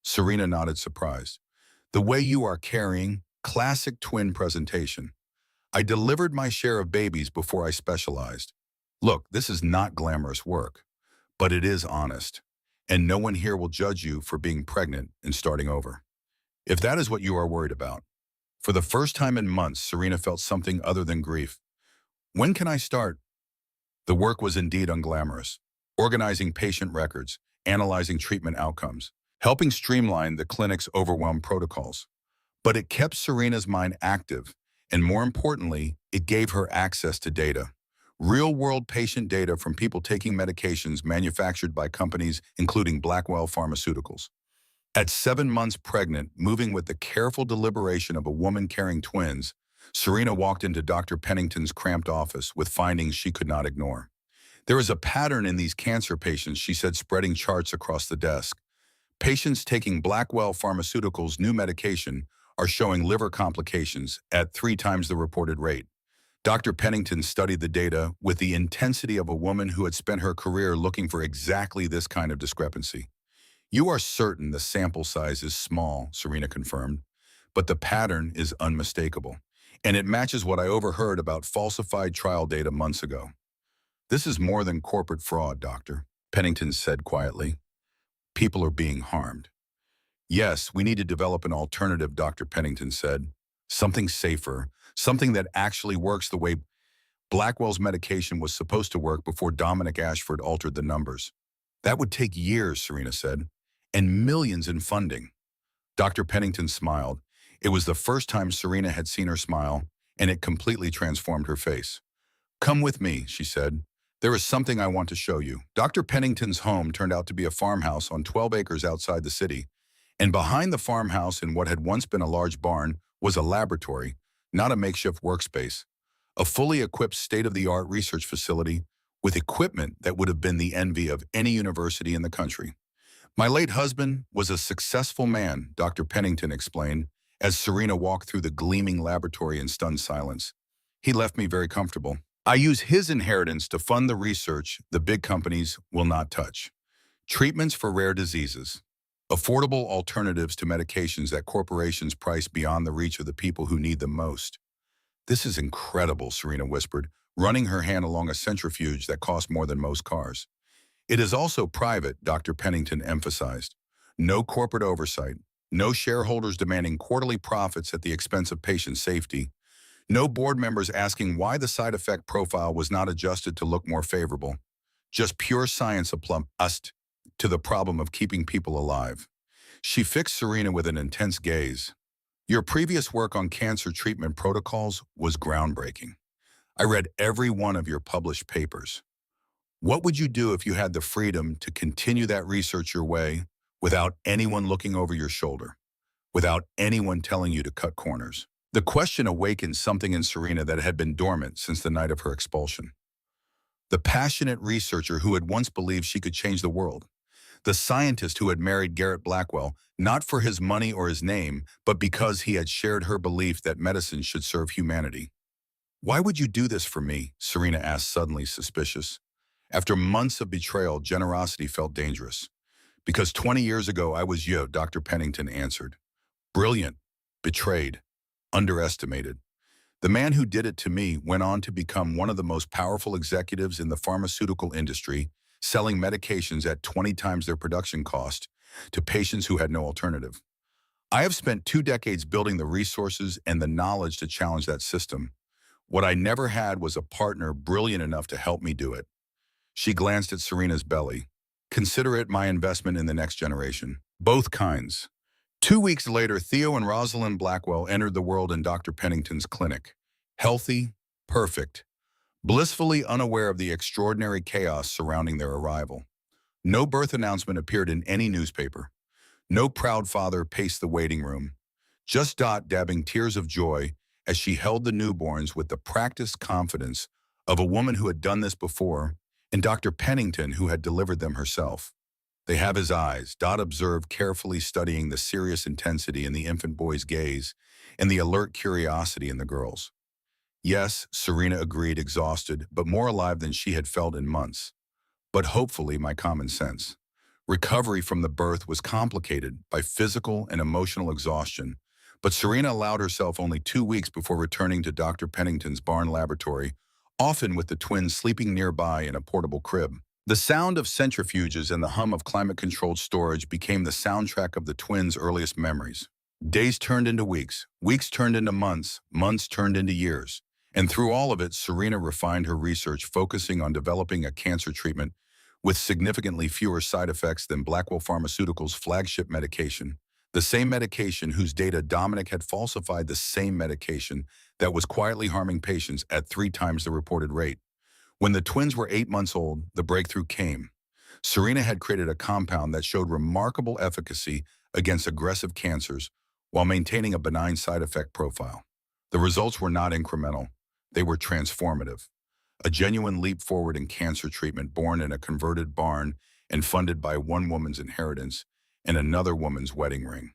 Serena nodded, surprised. "The way you are carrying, classic twin presentation. I delivered my share of babies before I specialized. Look, this is not glamorous work, but it is honest, and no one here will judge you for being pregnant and starting over. If that is what you are worried about." For the first time in months, Serena felt something other than grief. "When can I start?" The work was indeed unglamorous: organizing patient records, analyzing treatment outcomes, helping streamline the clinic's overwhelmed protocols. But it kept Serena's mind active, and more importantly, it gave her access to data. Real-world patient data from people taking medications manufactured by companies including Blackwell Pharmaceuticals. At 7 months pregnant, moving with the careful deliberation of a woman carrying twins, Serena walked into Dr. Pennington's cramped office with findings she could not ignore. There is a pattern in these cancer patients, she said, spreading charts across the desk. Patients taking Blackwell Pharmaceuticals' new medication are showing liver complications at 3 times the reported rate. Dr. Pennington studied the data with the intensity of a woman who had spent her career looking for exactly this kind of discrepancy. You are certain the sample size is small, Serena confirmed, but the pattern is unmistakable, and it matches what I overheard about falsified trial data months ago. This is more than corporate fraud, Doctor, Pennington said quietly. People are being harmed. Yes, we need to develop an alternative, Dr. Pennington said. Something safer, something that actually works the way Blackwell's medication was supposed to work before Dominic Ashford altered the numbers. That would take years, Serena said, and millions in funding. Dr. Pennington smiled. It was the first time Serena had seen her smile, and it completely transformed her face. Come with me, she said. There is something I want to show you. Dr. Pennington's home turned out to be a farmhouse on 12 acres outside the city, and behind the farmhouse in what had once been a large barn was a laboratory, not a makeshift workspace, a fully equipped state-of-the-art research facility with equipment that would have been the envy of any university in the country. My late husband was a successful man, Dr. Pennington explained, as Serena walked through the gleaming laboratory in stunned silence. He left me very comfortable. I use his inheritance to fund the research the big companies will not touch. Treatments for rare diseases. Affordable alternatives to medications that corporations price beyond the reach of the people who need them most. This is incredible, Serena whispered, running her hand along a centrifuge that cost more than most cars. It is also private, Dr. Pennington emphasized. No corporate oversight, no shareholders demanding quarterly profits at the expense of patient safety, no board members asking why the side effect profile was not adjusted to look more favorable. Just pure science applied to the problem of keeping people alive. She fixed Serena with an intense gaze. Your previous work on cancer treatment protocols was groundbreaking. I read every one of your published papers. What would you do if you had the freedom to continue that research your way without anyone looking over your shoulder, without anyone telling you to cut corners? The question awakened something in Serena that had been dormant since the night of her expulsion. The passionate researcher who had once believed she could change the world. The scientist who had married Garrett Blackwell, not for his money or his name, but because he had shared her belief that medicine should serve humanity. Why would you do this for me? Serena asked, suddenly suspicious. After months of betrayal, generosity felt dangerous. Because 20 years ago I was you, Dr. Pennington answered. Brilliant, betrayed, underestimated. The man who did it to me went on to become one of the most powerful executives in the pharmaceutical industry, selling medications at 20 times their production cost to patients who had no alternative. I have spent 2 decades building the resources and the knowledge to challenge that system. What I never had was a partner brilliant enough to help me do it. She glanced at Serena's belly. Consider it my investment in the next generation. Both kinds. 2 weeks later, Theo and Rosalind Blackwell entered the world in Dr. Pennington's clinic. Healthy, perfect, blissfully unaware of the extraordinary chaos surrounding their arrival. No birth announcement appeared in any newspaper. No proud father paced the waiting room. Just Dot dabbing tears of joy as she held the newborns with the practiced confidence of a woman who had done this before, and Dr. Pennington who had delivered them herself. They have his eyes, Dot observed, carefully studying the serious intensity in the infant boy's gaze and the alert curiosity in the girl's. Yes, Serena agreed, exhausted, but more alive than she had felt in months. But hopefully my common sense. Recovery from the birth was complicated by physical and emotional exhaustion, but Serena allowed herself only 2 weeks before returning to Dr. Pennington's barn laboratory, often with the twins sleeping nearby in a portable crib. The sound of centrifuges and the hum of climate-controlled storage became the soundtrack of the twins' earliest memories. Days turned into weeks, weeks turned into months, months turned into years. And through all of it, Serena refined her research, focusing on developing a cancer treatment with significantly fewer side effects than Blackwell Pharmaceuticals' flagship medication. The same medication whose data Dominic had falsified, the same medication that was quietly harming patients at 3 times the reported rate. When the twins were 8 months old, the breakthrough came. Serena had created a compound that showed remarkable efficacy against aggressive cancers while maintaining a benign side effect profile. The results were not incremental. They were transformative. a genuine leap forward in cancer treatment born in a converted barn and funded by one woman's inheritance and another woman's wedding ring.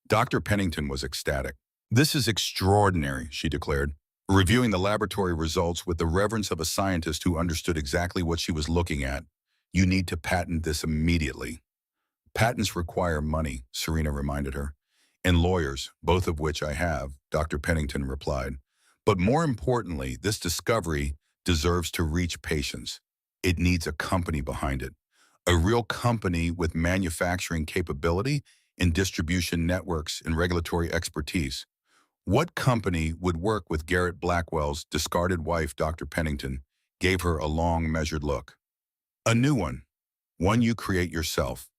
Dr. Pennington was ecstatic. "This is extraordinary," she declared, reviewing the laboratory results with the reverence of a scientist who understood exactly what she was looking at. "You need to patent this immediately." "Patents require money," Serena reminded her. "And lawyers, both of which I have," Dr. Pennington replied. "But more importantly, this discovery deserves to reach patients. It needs a company behind it, a real company with manufacturing capability and distribution networks and regulatory expertise." What company would work with Garrett Blackwell's discarded wife, Dr. Pennington, gave her a long, measured look. "A new one you create yourself."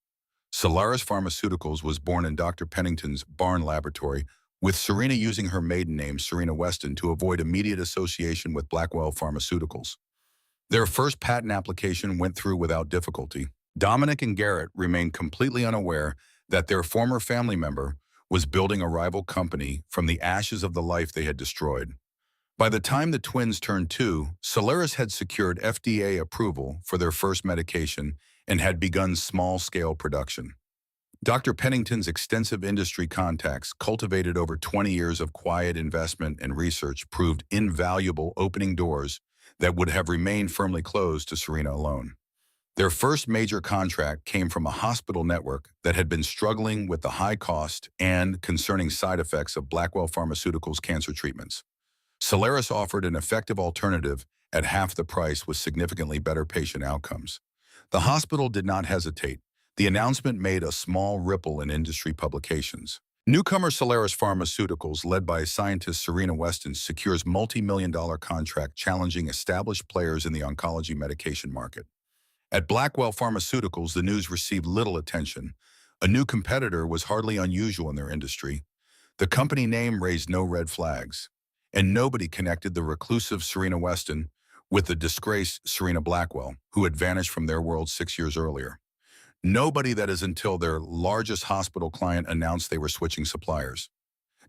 Solaris Pharmaceuticals was born in Dr. Pennington's barn laboratory, with Serena using her maiden name, Serena Weston, to avoid immediate association with Blackwell Pharmaceuticals. Their first patent application went through without difficulty. Dominic and Garrett remained completely unaware that their former family member was building a rival company from the ashes of the life they had destroyed. By the time the twins turned 2, Solaris had secured FDA approval for their first medication and had begun small-scale production. Dr. Pennington's extensive industry contacts, cultivated over 20 years of quiet investment and research, proved invaluable, opening doors that would have remained firmly closed to Serena alone. Their first major contract came from a hospital network that had been struggling with the high cost and concerning side effects of Blackwell Pharmaceuticals' cancer treatments. Solaris offered an effective alternative at half the price with significantly better patient outcomes. The hospital did not hesitate. The announcement made a small ripple in industry publications. Newcomer Solaris Pharmaceuticals, led by scientist Serena Weston, secures multi-million-dollar contract challenging established players in the oncology medication market. At Blackwell Pharmaceuticals, the news received little attention. A new competitor was hardly unusual in their industry. The company name raised no red flags, and nobody connected the reclusive Serena Weston with the disgraced Serena Blackwell, who had vanished from their world 6 years earlier. Nobody, that is, until their largest hospital client announced they were switching suppliers.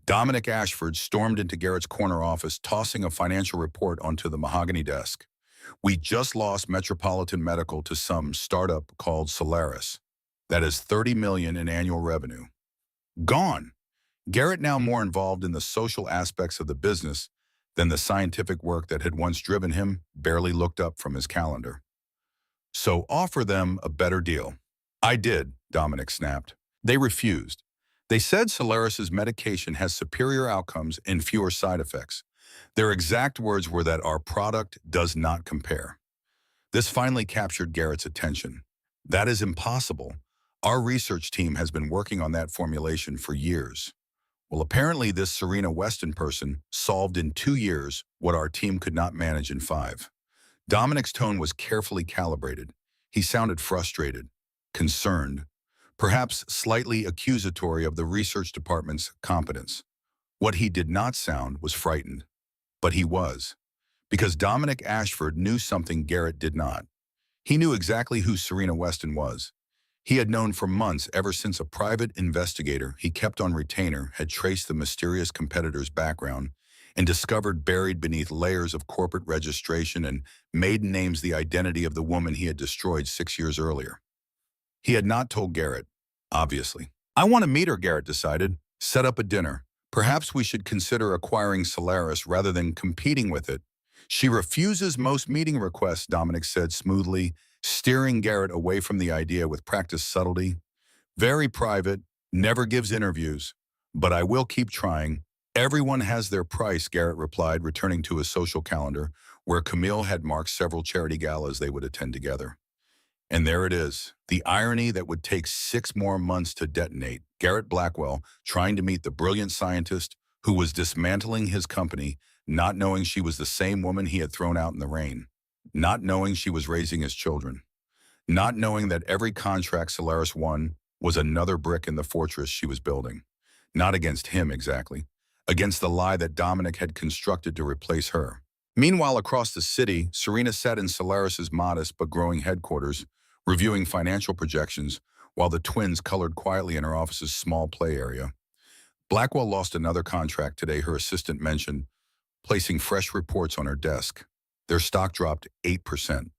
Dominic Ashford stormed into Garrett's corner office, tossing a financial report onto the mahogany desk. "We just lost Metropolitan Medical to some startup called Solaris. That is $30 million in annual revenue. Gone." Garrett, now more involved in the social aspects of the business than the scientific work that had once driven him, barely looked up from his calendar. "So offer them a better deal." "I did," Dominic snapped. "They refused. They said Solaris's medication has superior outcomes and fewer side effects. Their exact words were that our product does not compare." This finally captured Garrett's attention. "That is impossible. Our research team has been working on that formulation for years." "Well, apparently this Serena Weston person solved in 2 years what our team could not manage in 5. Dominic's tone was carefully calibrated. He sounded frustrated, concerned, perhaps slightly accusatory of the research department's competence. What he did not sound was frightened. But he was, because Dominic Ashford knew something Garrett did not. He knew exactly who Serena Weston was. He had known for months, ever since a private investigator he kept on retainer had traced the mysterious competitor's background and discovered buried beneath layers of corporate registration and maiden names the identity of the woman he had destroyed 6 years earlier. He had not told Garrett, obviously. "I want to meet her," Garrett decided. "Set up a dinner. Perhaps we should consider acquiring Solaris rather than competing with it." "She refuses most meeting requests," Dominic said smoothly, steering Garrett away from the idea with practiced subtlety. "Very private, never gives interviews. But I will keep trying." "Everyone has their price," Garrett replied, returning to his social calendar, where Camille had marked several charity galas they would attend together. And there it is, the irony that would take 6 more months to detonate. Garrett Blackwell trying to meet the brilliant scientist who was dismantling his company, not knowing she was the same woman he had thrown out in the rain, not knowing she was raising his children, not knowing that every contract Solaris won was another brick in the fortress she was building. Not against him exactly, against the lie that Dominic had constructed to replace her. Meanwhile, across the city, Serena sat in Solaris's modest but growing headquarters, reviewing financial projections, while the twins colored quietly in her office's small play area. Blackwell lost another contract today, her assistant mentioned, placing fresh reports on her desk. Their stock dropped 8%.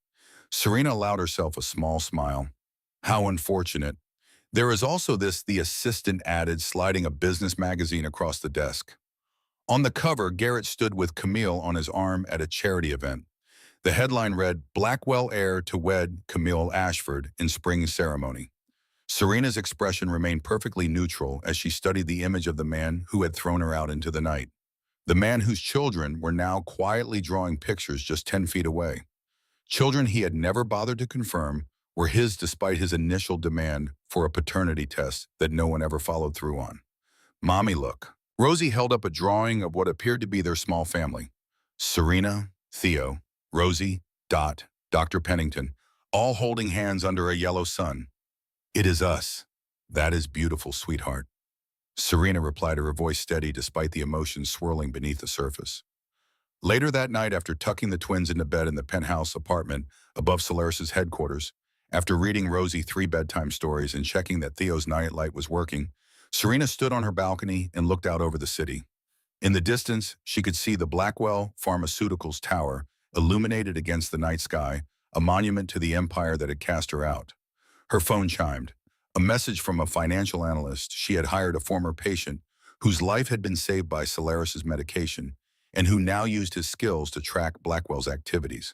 Serena allowed herself a small smile. How unfortunate. There is also this, the assistant added, sliding a business magazine across the desk. On the cover, Garrett stood with Camille on his arm at a charity event. The headline read, Blackwell heir to wed Camille Ashford in spring ceremony. Serena's expression remained perfectly neutral as she studied the image of the man who had thrown her out into the night. The man whose children were now quietly drawing pictures just 10 feet away. Children he had never bothered to confirm were his despite his initial demand for a paternity test that no one ever followed through on. Mommy, look. Rosie held up a drawing of what appeared to be their small family. Serena, Theo, Rosie, Dot, Dr. Pennington, all holding hands under a yellow sun. It is us. That is beautiful, sweetheart. Serena replied, her voice steady despite the emotions swirling beneath the surface. Later that night, after tucking the twins into bed in the penthouse apartment above Solaris's headquarters, after reading Rosie 3 bedtime stories and checking that Theo's nightlight was working, Serena stood on her balcony and looked out over the city. In the distance, she could see the Blackwell Pharmaceuticals Tower illuminated against the night sky, a monument to the empire that had cast her out. Her phone chimed. A message from a financial analyst. She had hired a former patient whose life had been saved by Solaris's medication and who now used his skills to track Blackwell's activities.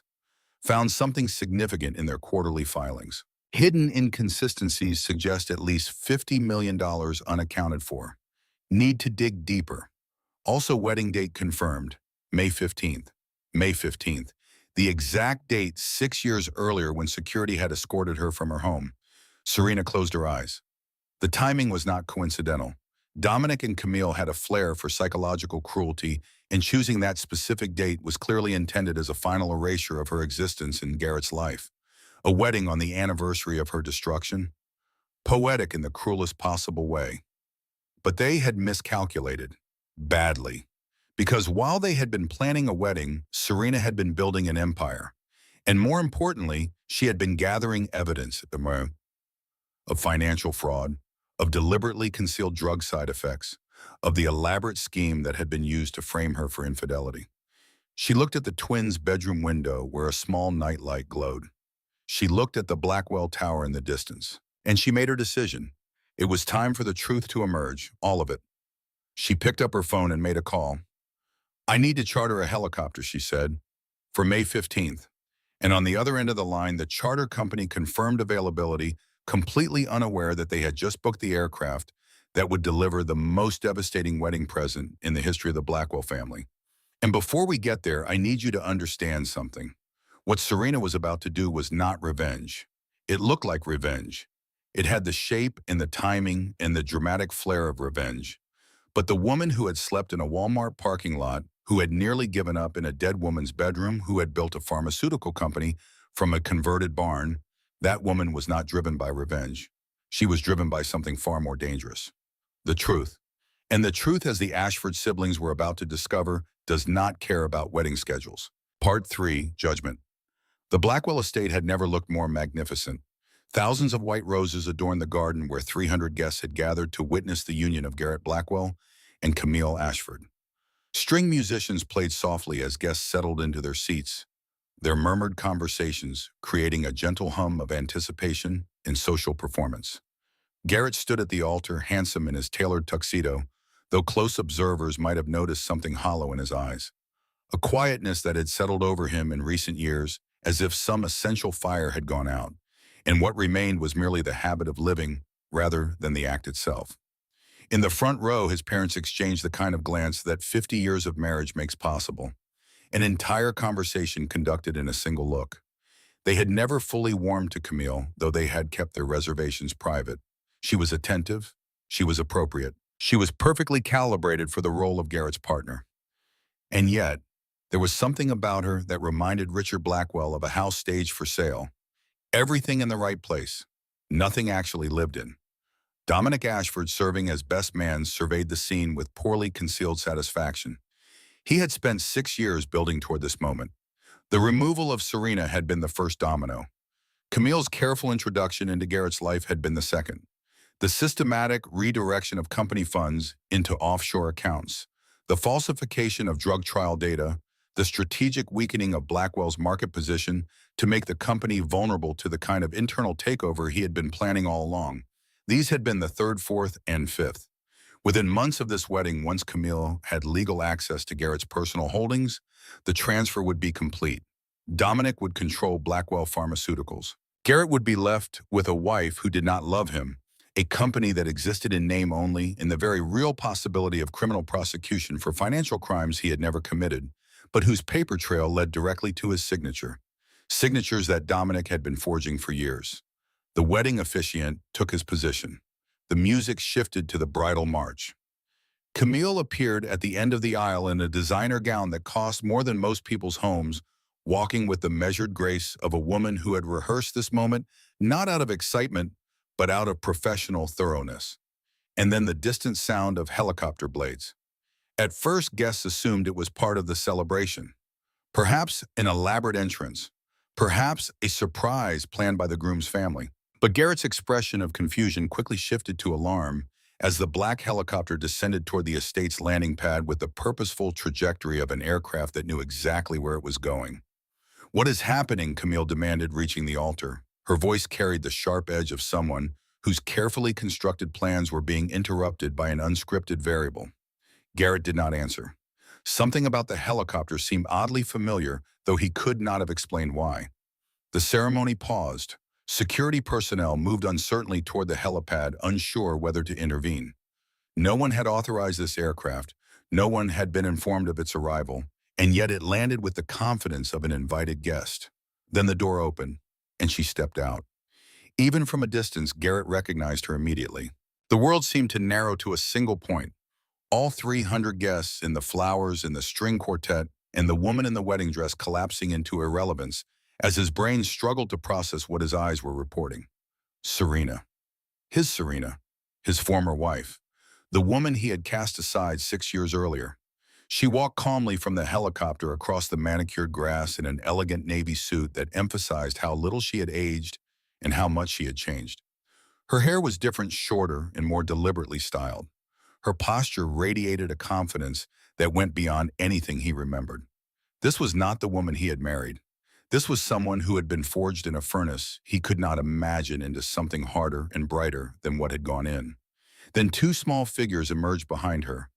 Found something significant in their quarterly filings. Hidden inconsistencies suggest at least $50 million unaccounted for. Need to dig deeper. Also, wedding date confirmed, May 15th. May 15th, the exact date 6 years earlier when security had escorted her from her home. Serena closed her eyes. The timing was not coincidental. Dominic and Camille had a flair for psychological cruelty, and choosing that specific date was clearly intended as a final erasure of her existence in Garrett's life. A wedding on the anniversary of her destruction? Poetic in the cruelest possible way. But they had miscalculated. Badly. Because while they had been planning a wedding, Serena had been building an empire. And more importantly, she had been gathering evidence of financial fraud, of deliberately concealed drug side effects, of the elaborate scheme that had been used to frame her for infidelity. She looked at the twins' bedroom window where a small nightlight glowed. She looked at the Blackwell Tower in the distance, and she made her decision. It was time for the truth to emerge, all of it. She picked up her phone and made a call. I need to charter a helicopter, she said, for May 15th. And on the other end of the line, the charter company confirmed availability, completely unaware that they had just booked the aircraft that would deliver the most devastating wedding present in the history of the Blackwell family. And before we get there, I need you to understand something. What Serena was about to do was not revenge. It looked like revenge. It had the shape and the timing and the dramatic flair of revenge. But the woman who had slept in a Walmart parking lot, who had nearly given up in a dead woman's bedroom, who had built a pharmaceutical company from a converted barn, that woman was not driven by revenge. She was driven by something far more dangerous. The truth. And the truth, as the Ashford siblings were about to discover, does not care about wedding schedules. Part 3, Judgment. The Blackwell estate had never looked more magnificent. Thousands of white roses adorned the garden where 300 guests had gathered to witness the union of Garrett Blackwell and Camille Ashford. String musicians played softly as guests settled into their seats, their murmured conversations creating a gentle hum of anticipation and social performance. Garrett stood at the altar, handsome in his tailored tuxedo, though close observers might have noticed something hollow in his eyes. A quietness that had settled over him in recent years, as if some essential fire had gone out, and what remained was merely the habit of living rather than the act itself. In the front row, his parents exchanged the kind of glance that 50 years of marriage makes possible. An entire conversation conducted in a single look. They had never fully warmed to Camille, though they had kept their reservations private. She was attentive. She was appropriate. She was perfectly calibrated for the role of Garrett's partner. And yet, there was something about her that reminded Richard Blackwell of a house staged for sale. Everything in the right place. Nothing actually lived in. Dominic Ashford, serving as best man, surveyed the scene with poorly concealed satisfaction. He had spent 6 years building toward this moment. The removal of Serena had been the first domino. Camille's careful introduction into Garrett's life had been the second. The systematic redirection of company funds into offshore accounts, the falsification of drug trial data, the strategic weakening of Blackwell's market position to make the company vulnerable to the kind of internal takeover he had been planning all along. These had been the third, fourth, and fifth. Within months of this wedding, once Camille had legal access to Garrett's personal holdings, the transfer would be complete. Dominic would control Blackwell Pharmaceuticals. Garrett would be left with a wife who did not love him, a company that existed in name only, and the very real possibility of criminal prosecution for financial crimes he had never committed, but whose paper trail led directly to his signature. Signatures that Dominic had been forging for years. The wedding officiant took his position. The music shifted to the bridal march. Camille appeared at the end of the aisle in a designer gown that cost more than most people's homes, walking with the measured grace of a woman who had rehearsed this moment not out of excitement, but out of professional thoroughness. And then the distant sound of helicopter blades. At first, guests assumed it was part of the celebration. Perhaps an elaborate entrance. Perhaps a surprise planned by the groom's family. But Garrett's expression of confusion quickly shifted to alarm as the black helicopter descended toward the estate's landing pad with the purposeful trajectory of an aircraft that knew exactly where it was going. "What is happening?" Camille demanded, reaching the altar. Her voice carried the sharp edge of someone whose carefully constructed plans were being interrupted by an unscripted variable. Garrett did not answer. Something about the helicopter seemed oddly familiar, though he could not have explained why. The ceremony paused. Security personnel moved uncertainly toward the helipad, unsure whether to intervene. No one had authorized this aircraft. No one had been informed of its arrival, and yet it landed with the confidence of an invited guest. Then the door opened, and she stepped out. Even from a distance, Garrett recognized her immediately. The world seemed to narrow to a single point. All 300 guests in the flowers and the string quartet and the woman in the wedding dress collapsing into irrelevance as his brain struggled to process what his eyes were reporting. Serena. His former wife. The woman he had cast aside 6 years earlier. She walked calmly from the helicopter across the manicured grass in an elegant navy suit that emphasized how little she had aged and how much she had changed. Her hair was different, shorter, and more deliberately styled. Her posture radiated a confidence that went beyond anything he remembered. This was not the woman he had married. This was someone who had been forged in a furnace he could not imagine into something harder and brighter than what had gone in. Then two small figures emerged behind her,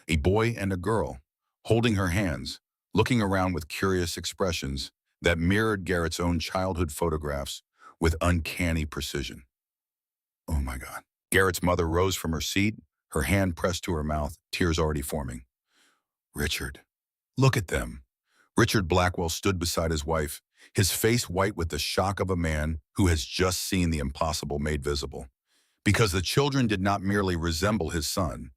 a boy and a girl, holding her hands, looking around with curious expressions that mirrored Garrett's own childhood photographs with uncanny precision. "Oh my God." Garrett's mother rose from her seat, her hand pressed to her mouth, tears already forming. "Richard, look at them." Richard Blackwell stood beside his wife, his face white with the shock of a man who has just seen the impossible made visible. Because the children did not merely resemble his son.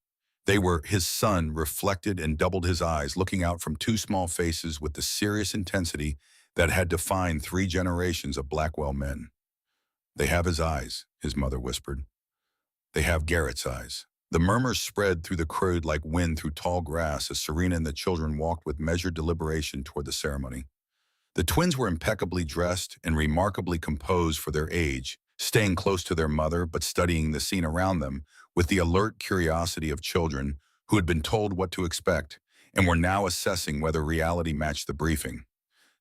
They were his son reflected and doubled his eyes, looking out from two small faces with the serious intensity that had defined 3 generations of Blackwell men. "They have his eyes," his mother whispered. "They have Garrett's eyes." The murmurs spread through the crowd like wind through tall grass as Serena and the children walked with measured deliberation toward the ceremony. The twins were impeccably dressed and remarkably composed for their age, staying close to their mother but studying the scene around them with the alert curiosity of children who had been told what to expect and were now assessing whether reality matched the briefing.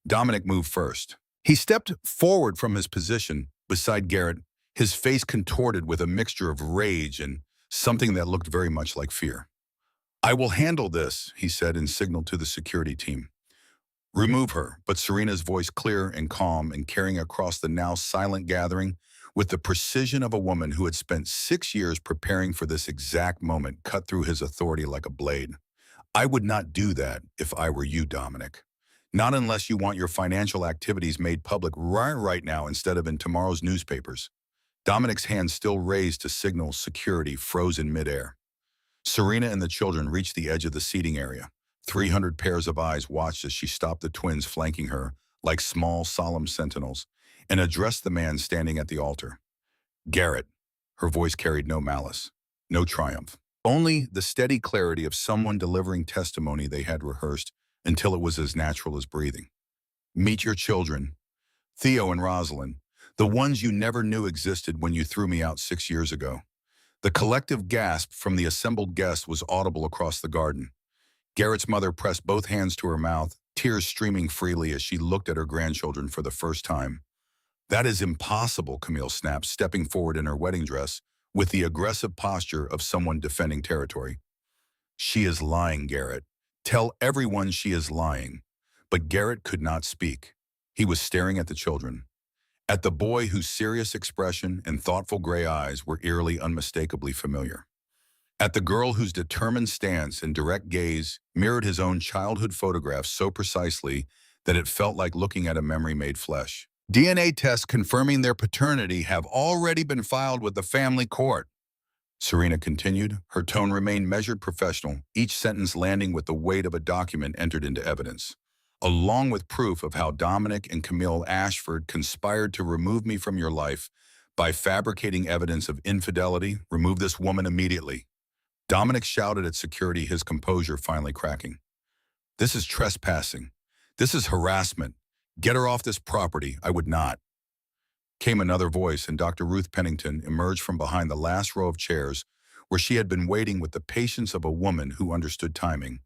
Dominic moved first. He stepped forward from his position beside Garrett, his face contorted with a mixture of rage and something that looked very much like fear. "I will handle this," he said and signaled to the security team. "Remove her," but Serena's voice clear and calm and carrying across the now silent gathering with the precision of a woman who had spent 6 years preparing for this exact moment cut through his authority like a blade. "I would not do that if I were you, Dominic. Not unless you want your financial activities made public right now instead of in tomorrow's newspapers." Dominic's hand still raised to signal security froze in midair. Serena and the children reached the edge of the seating area. 300 pairs of eyes watched as she stopped the twins flanking her like small, solemn sentinels and addressed the man standing at the altar. "Garrett." Her voice carried no malice, no triumph, only the steady clarity of someone delivering testimony they had rehearsed until it was as natural as breathing. "Meet your children, Theo and Rosalind. The ones you never knew existed when you threw me out 6 years ago." The collective gasp from the assembled guests was audible across the garden. Garrett's mother pressed both hands to her mouth, tears streaming freely as she looked at her grandchildren for the first time. "That is impossible," Camille snapped, stepping forward in her wedding dress with the aggressive posture of someone defending territory. "She is lying, Garrett. Tell everyone she is lying." But Garrett could not speak. He was staring at the children, at the boy whose serious expression and thoughtful gray eyes were eerily unmistakably familiar, at the girl whose determined stance and direct gaze mirrored his own childhood photographs so precisely that it felt like looking at a memory made flesh. "DNA tests confirming their paternity have already been filed with the family court," Serena continued. Her tone remained measured, professional, each sentence landing with the weight of a document entered into evidence, "along with proof of how Dominic and Camille Ashford conspired to remove me from your life by fabricating evidence of infidelity. Remove this woman immediately." Dominic shouted at security, his composure finally cracking. "This is trespassing. This is harassment. Get her off this property." "I would not," came another voice, and Dr. Ruth Pennington emerged from behind the last row of chairs where she had been waiting with the patience of a woman who understood timing.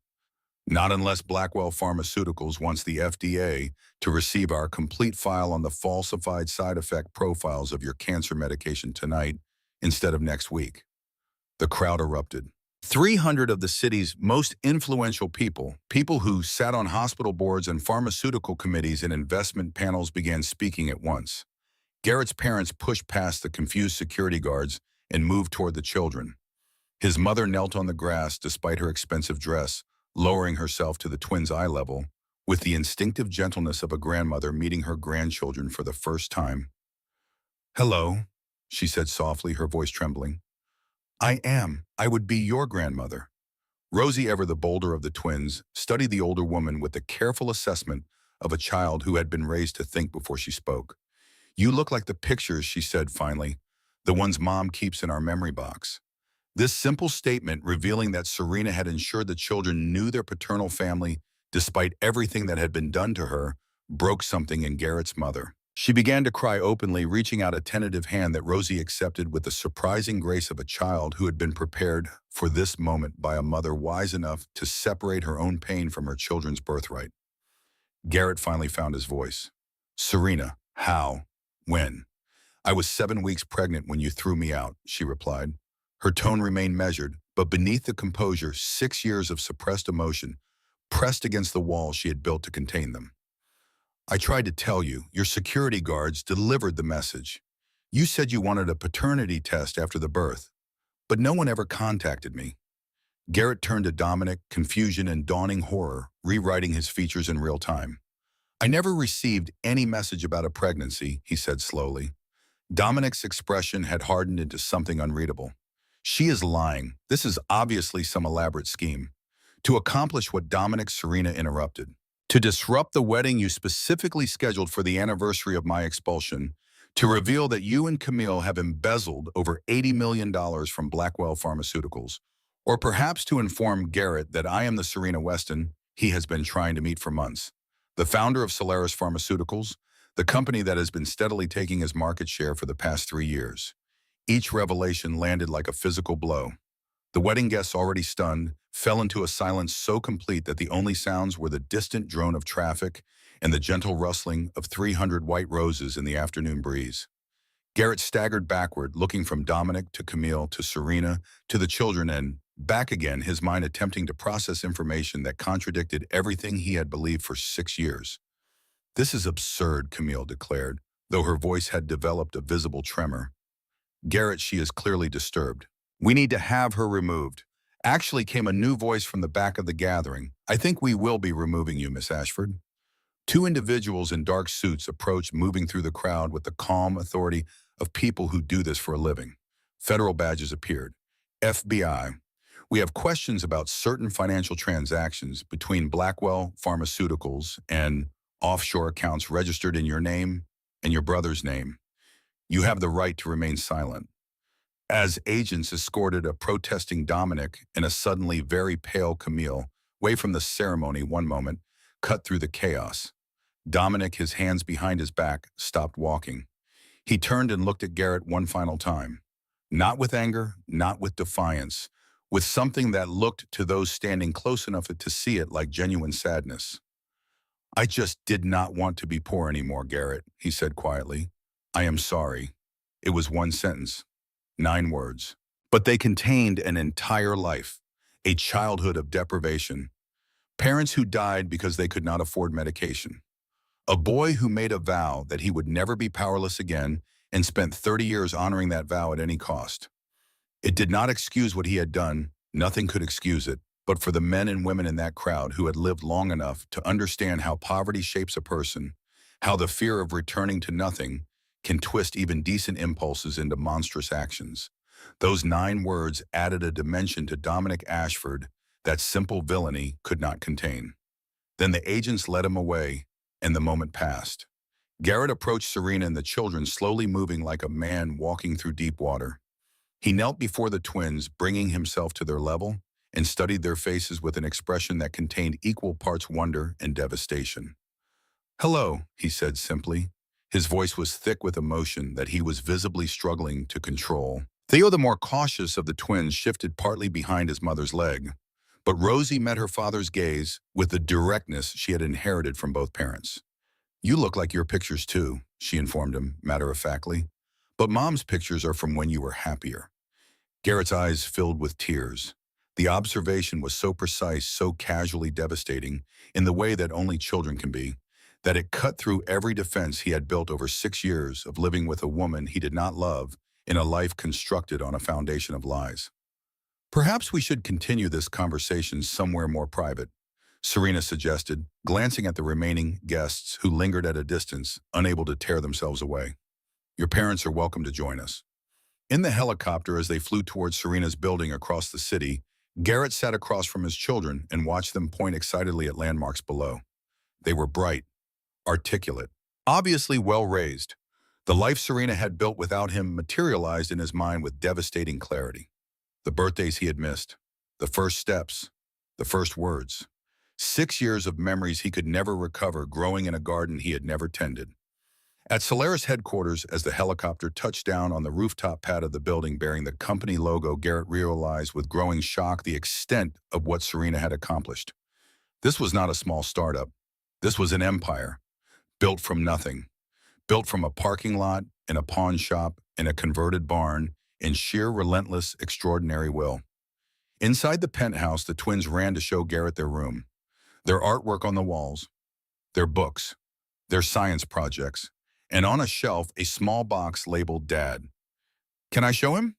"Not unless Blackwell Pharmaceuticals wants the FDA to receive our complete file on the falsified side effect profiles of your cancer medication tonight instead of next week." The crowd erupted. 300 of the city's most influential people, people who sat on hospital boards and pharmaceutical committees and investment panels, began speaking at once. Garrett's parents pushed past the confused security guards and moved toward the children. His mother knelt on the grass despite her expensive dress, lowering herself to the twins' eye level, with the instinctive gentleness of a grandmother meeting her grandchildren for the first time. "Hello," she said softly, her voice trembling. I would be your grandmother." Rosie, ever the bolder of the twins, studied the older woman with the careful assessment of a child who had been raised to think before she spoke. "You look like the pictures," she said finally, "the ones Mom keeps in our memory box." This simple statement, revealing that Serena had ensured the children knew their paternal family despite everything that had been done to her, broke something in Garrett's mother. She began to cry openly, reaching out a tentative hand that Rosie accepted with the surprising grace of a child who had been prepared for this moment by a mother wise enough to separate her own pain from her children's birthright. Garrett finally found his voice. "Serena, how? When?" "I was 7 weeks pregnant when you threw me out," she replied. Her tone remained measured, but beneath the composure, 6 years of suppressed emotion pressed against the wall she had built to contain them. "I tried to tell you. Your security guards delivered the message. You said you wanted a paternity test after the birth, but no one ever contacted me." Garrett turned to Dominic, confusion and dawning horror rewriting his features in real time. "I never received any message about a pregnancy," he said slowly. Dominic's expression had hardened into something unreadable. "She is lying. This is obviously some elaborate scheme." To accomplish what Dominic, Serena interrupted. "To disrupt the wedding you specifically scheduled for the anniversary of my expulsion, to reveal that you and Camille have embezzled over $80 million from Blackwell Pharmaceuticals, or perhaps to inform Garrett that I am the Serena Weston he has been trying to meet for months, the founder of Solaris Pharmaceuticals, the company that has been steadily taking his market share for the past 3 years." Each revelation landed like a physical blow. The wedding guests, already stunned, fell into a silence so complete that the only sounds were the distant drone of traffic and the gentle rustling of 300 white roses in the afternoon breeze. Garrett staggered backward, looking from Dominic to Camille to Serena to the children and back again, his mind attempting to process information that contradicted everything he had believed for 6 years. "This is absurd," Camille declared, though her voice had developed a visible tremor. "Garrett, she is clearly disturbed. We need to have her removed." Actually, came a new voice from the back of the gathering. "I think we will be removing you, Miss Ashford." Two individuals in dark suits approached, moving through the crowd with the calm authority of people who do this for a living. Federal badges appeared. "FBI, we have questions about certain financial transactions between Blackwell Pharmaceuticals and offshore accounts registered in your name and your brother's name. You have the right to remain silent." As agents escorted a protesting Dominic and a suddenly very pale Camille away from the ceremony, one moment, cut through the chaos. Dominic, his hands behind his back, stopped walking. He turned and looked at Garrett one final time. Not with anger, not with defiance, with something that looked to those standing close enough to see it like genuine sadness. I just did not want to be poor anymore, Garrett, he said quietly. I am sorry. It was one sentence, 9 words. But they contained an entire life, a childhood of deprivation, parents who died because they could not afford medication, a boy who made a vow that he would never be powerless again and spent 30 years honoring that vow at any cost. It did not excuse what he had done, nothing could excuse it, but for the men and women in that crowd who had lived long enough to understand how poverty shapes a person, how the fear of returning to nothing can twist even decent impulses into monstrous actions. Those 9 words added a dimension to Dominic Ashford that simple villainy could not contain. Then the agents led him away, and the moment passed. Garrett approached Serena and the children, slowly moving like a man walking through deep water. He knelt before the twins, bringing himself to their level, and studied their faces with an expression that contained equal parts wonder and devastation. Hello, he said simply. His voice was thick with emotion that he was visibly struggling to control. Theo, the more cautious of the twins, shifted partly behind his mother's leg. But Rosie met her father's gaze with the directness she had inherited from both parents. You look like your pictures too, she informed him, matter-of-factly. But Mom's pictures are from when you were happier. Garrett's eyes filled with tears. The observation was so precise, so casually devastating, in the way that only children can be, that it cut through every defense he had built over 6 years of living with a woman he did not love in a life constructed on a foundation of lies. Perhaps we should continue this conversation somewhere more private, Serena suggested, glancing at the remaining guests who lingered at a distance, unable to tear themselves away. Your parents are welcome to join us. In the helicopter, as they flew towards Serena's building across the city, Garrett sat across from his children and watched them point excitedly at landmarks below. They were bright, articulate, obviously well-raised. The life Serena had built without him materialized in his mind with devastating clarity. The birthdays he had missed, the first steps, the first words. 6 years of memories he could never recover, growing in a garden he had never tended. At Solaris headquarters, as the helicopter touched down on the rooftop pad of the building bearing the company logo, Garrett realized with growing shock the extent of what Serena had accomplished. This was not a small startup. This was an empire, built from nothing, built from a parking lot, in a pawn shop, in a converted barn, in sheer relentless, extraordinary will. Inside the penthouse, the twins ran to show Garrett their room, their artwork on the walls, their books, their science projects, and on a shelf, a small box labeled Dad. Can I show him?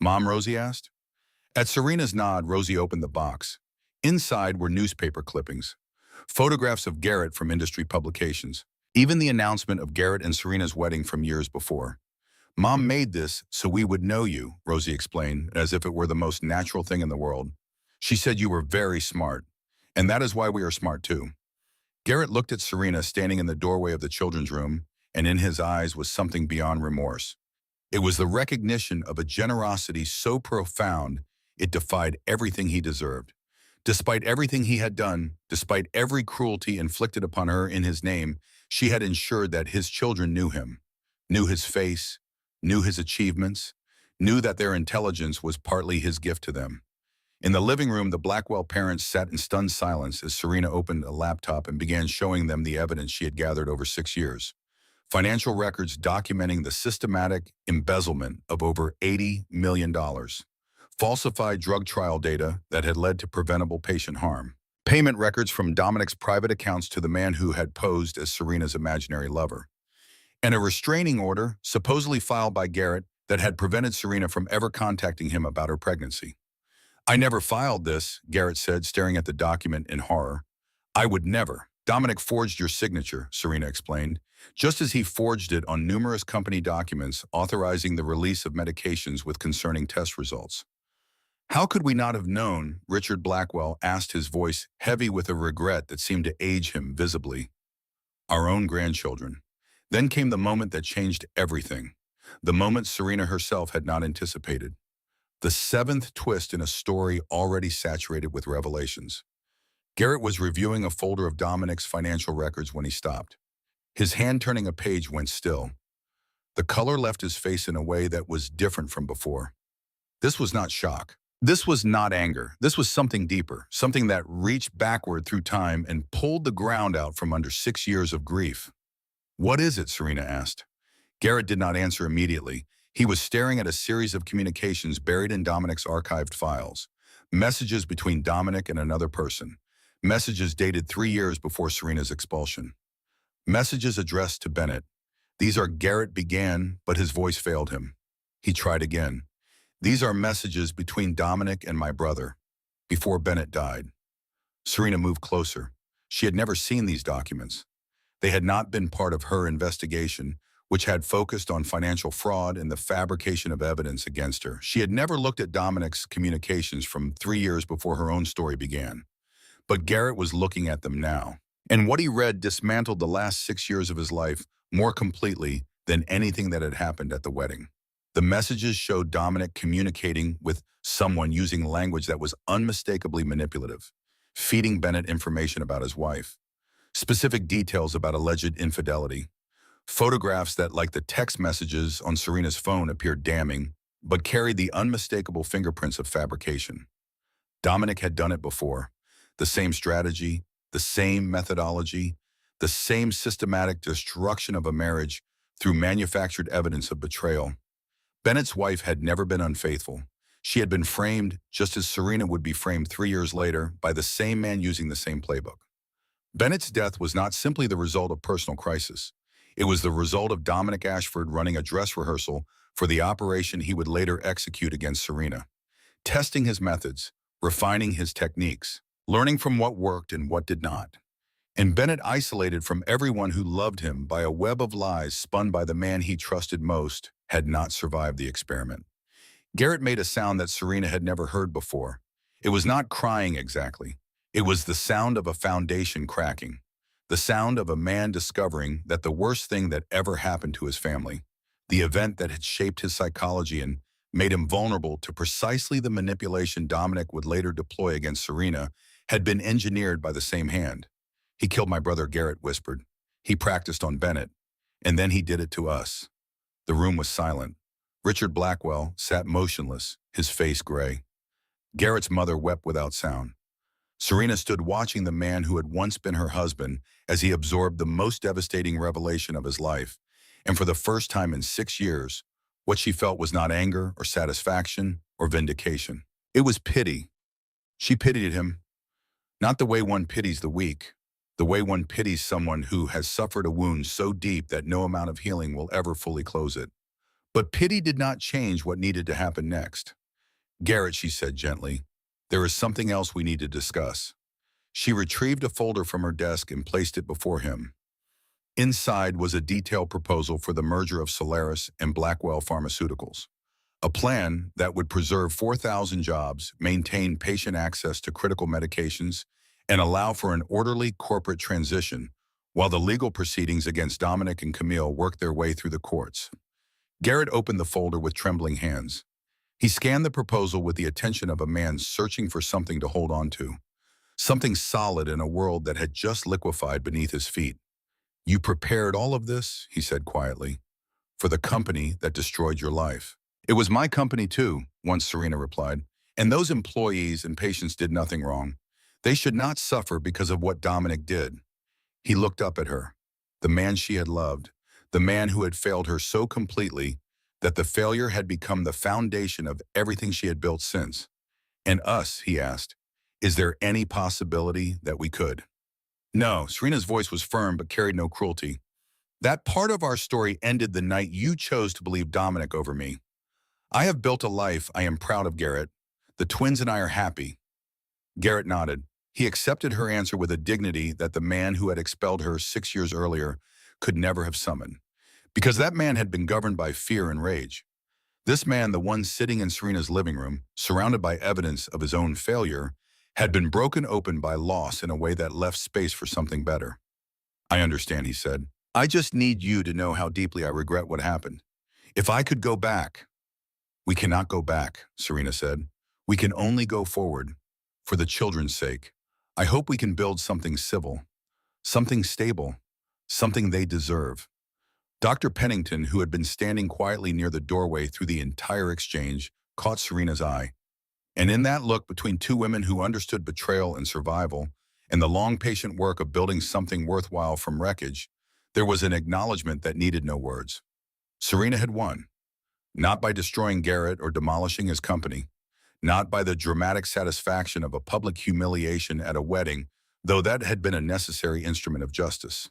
Mom, Rosie asked. At Serena's nod, Rosie opened the box. Inside were newspaper clippings, photographs of Garrett from industry publications, even the announcement of Garrett and Serena's wedding from years before. Mom made this so we would know you, Rosie explained, as if it were the most natural thing in the world. She said you were very smart, and that is why we are smart too. Garrett looked at Serena standing in the doorway of the children's room, and in his eyes was something beyond remorse. It was the recognition of a generosity so profound it defied everything he deserved. Despite everything he had done, despite every cruelty inflicted upon her in his name, she had ensured that his children knew him, knew his face, knew his achievements, knew that their intelligence was partly his gift to them. In the living room, the Blackwell parents sat in stunned silence as Serena opened a laptop and began showing them the evidence she had gathered over 6 years. Financial records documenting the systematic embezzlement of over $80 million, falsified drug trial data that had led to preventable patient harm, payment records from Dominic's private accounts to the man who had posed as Serena's imaginary lover, and a restraining order supposedly filed by Garrett that had prevented Serena from ever contacting him about her pregnancy. I never filed this, Garrett said, staring at the document in horror. I would never. Dominic forged your signature, Serena explained, just as he forged it on numerous company documents authorizing the release of medications with concerning test results. How could we not have known? Richard Blackwell asked, his voice heavy with a regret that seemed to age him visibly. Our own grandchildren. Then came the moment that changed everything, the moment Serena herself had not anticipated. The 7th twist in a story already saturated with revelations. Garrett was reviewing a folder of Dominic's financial records when he stopped. His hand turning a page went still. The color left his face in a way that was different from before. This was not shock. This was not anger. This was something deeper, something that reached backward through time and pulled the ground out from under 6 years of grief. "What is it?" Serena asked. Garrett did not answer immediately. He was staring at a series of communications buried in Dominic's archived files. Messages between Dominic and another person. Messages dated 3 years before Serena's expulsion. Messages addressed to Bennett. "These are," Garrett began, but his voice failed him. He tried again. "These are messages between Dominic and my brother, before Bennett died." Serena moved closer. She had never seen these documents. They had not been part of her investigation, which had focused on financial fraud and the fabrication of evidence against her. She had never looked at Dominic's communications from 3 years before her own story began. But Garrett was looking at them now. And what he read dismantled the last 6 years of his life more completely than anything that had happened at the wedding. The messages showed Dominic communicating with someone using language that was unmistakably manipulative, feeding Bennett information about his wife, specific details about alleged infidelity, photographs that, like the text messages on Serena's phone, appeared damning, but carried the unmistakable fingerprints of fabrication. Dominic had done it before. The same strategy, the same methodology, the same systematic destruction of a marriage through manufactured evidence of betrayal. Bennett's wife had never been unfaithful. She had been framed just as Serena would be framed 3 years later by the same man using the same playbook. Bennett's death was not simply the result of personal crisis. It was the result of Dominic Ashford running a dress rehearsal for the operation he would later execute against Serena, testing his methods, refining his techniques, learning from what worked and what did not. And Bennett, isolated from everyone who loved him by a web of lies spun by the man he trusted most, had not survived the experiment. Garrett made a sound that Serena had never heard before. It was not crying exactly. It was the sound of a foundation cracking, the sound of a man discovering that the worst thing that ever happened to his family, the event that had shaped his psychology and made him vulnerable to precisely the manipulation Dominic would later deploy against Serena, had been engineered by the same hand. "He killed my brother," Garrett whispered. "He practiced on Bennett, and then he did it to us." The room was silent. Richard Blackwell sat motionless, his face gray. Garrett's mother wept without sound. Serena stood watching the man who had once been her husband as he absorbed the most devastating revelation of his life. And for the first time in 6 years, what she felt was not anger or satisfaction or vindication. It was pity. She pitied him, not the way one pities the weak, the way one pities someone who has suffered a wound so deep that no amount of healing will ever fully close it. But pity did not change what needed to happen next. "Garrett," she said gently, "there is something else we need to discuss." She retrieved a folder from her desk and placed it before him. Inside was a detailed proposal for the merger of Solaris and Blackwell Pharmaceuticals, a plan that would preserve 4,000 jobs, maintain patient access to critical medications, and allow for an orderly corporate transition while the legal proceedings against Dominic and Camille worked their way through the courts. Garrett opened the folder with trembling hands. He scanned the proposal with the attention of a man searching for something to hold on to, something solid in a world that had just liquefied beneath his feet. "You prepared all of this," he said quietly, "for the company that destroyed your life." "It was my company too," once Serena replied, "and those employees and patients did nothing wrong. They should not suffer because of what Dominic did." He looked up at her, the man she had loved, the man who had failed her so completely that the failure had become the foundation of everything she had built since. "And us," he asked, "is there any possibility that we could?" "No," Serena's voice was firm but carried no cruelty. "That part of our story ended the night you chose to believe Dominic over me. I have built a life I am proud of, Garrett. The twins and I are happy." Garrett nodded. He accepted her answer with a dignity that the man who had expelled her 6 years earlier could never have summoned. Because that man had been governed by fear and rage. This man, the one sitting in Serena's living room, surrounded by evidence of his own failure, had been broken open by loss in a way that left space for something better. "I understand," he said. "I just need you to know how deeply I regret what happened. If I could go back—" "We cannot go back," Serena said. "We can only go forward. For the children's sake. I hope we can build something civil, something stable, something they deserve." Dr. Pennington, who had been standing quietly near the doorway through the entire exchange, caught Serena's eye. And in that look between two women who understood betrayal and survival, and the long, patient work of building something worthwhile from wreckage, there was an acknowledgement that needed no words. Serena had won, not by destroying Garrett or demolishing his company, not by the dramatic satisfaction of a public humiliation at a wedding, though that had been a necessary instrument of justice.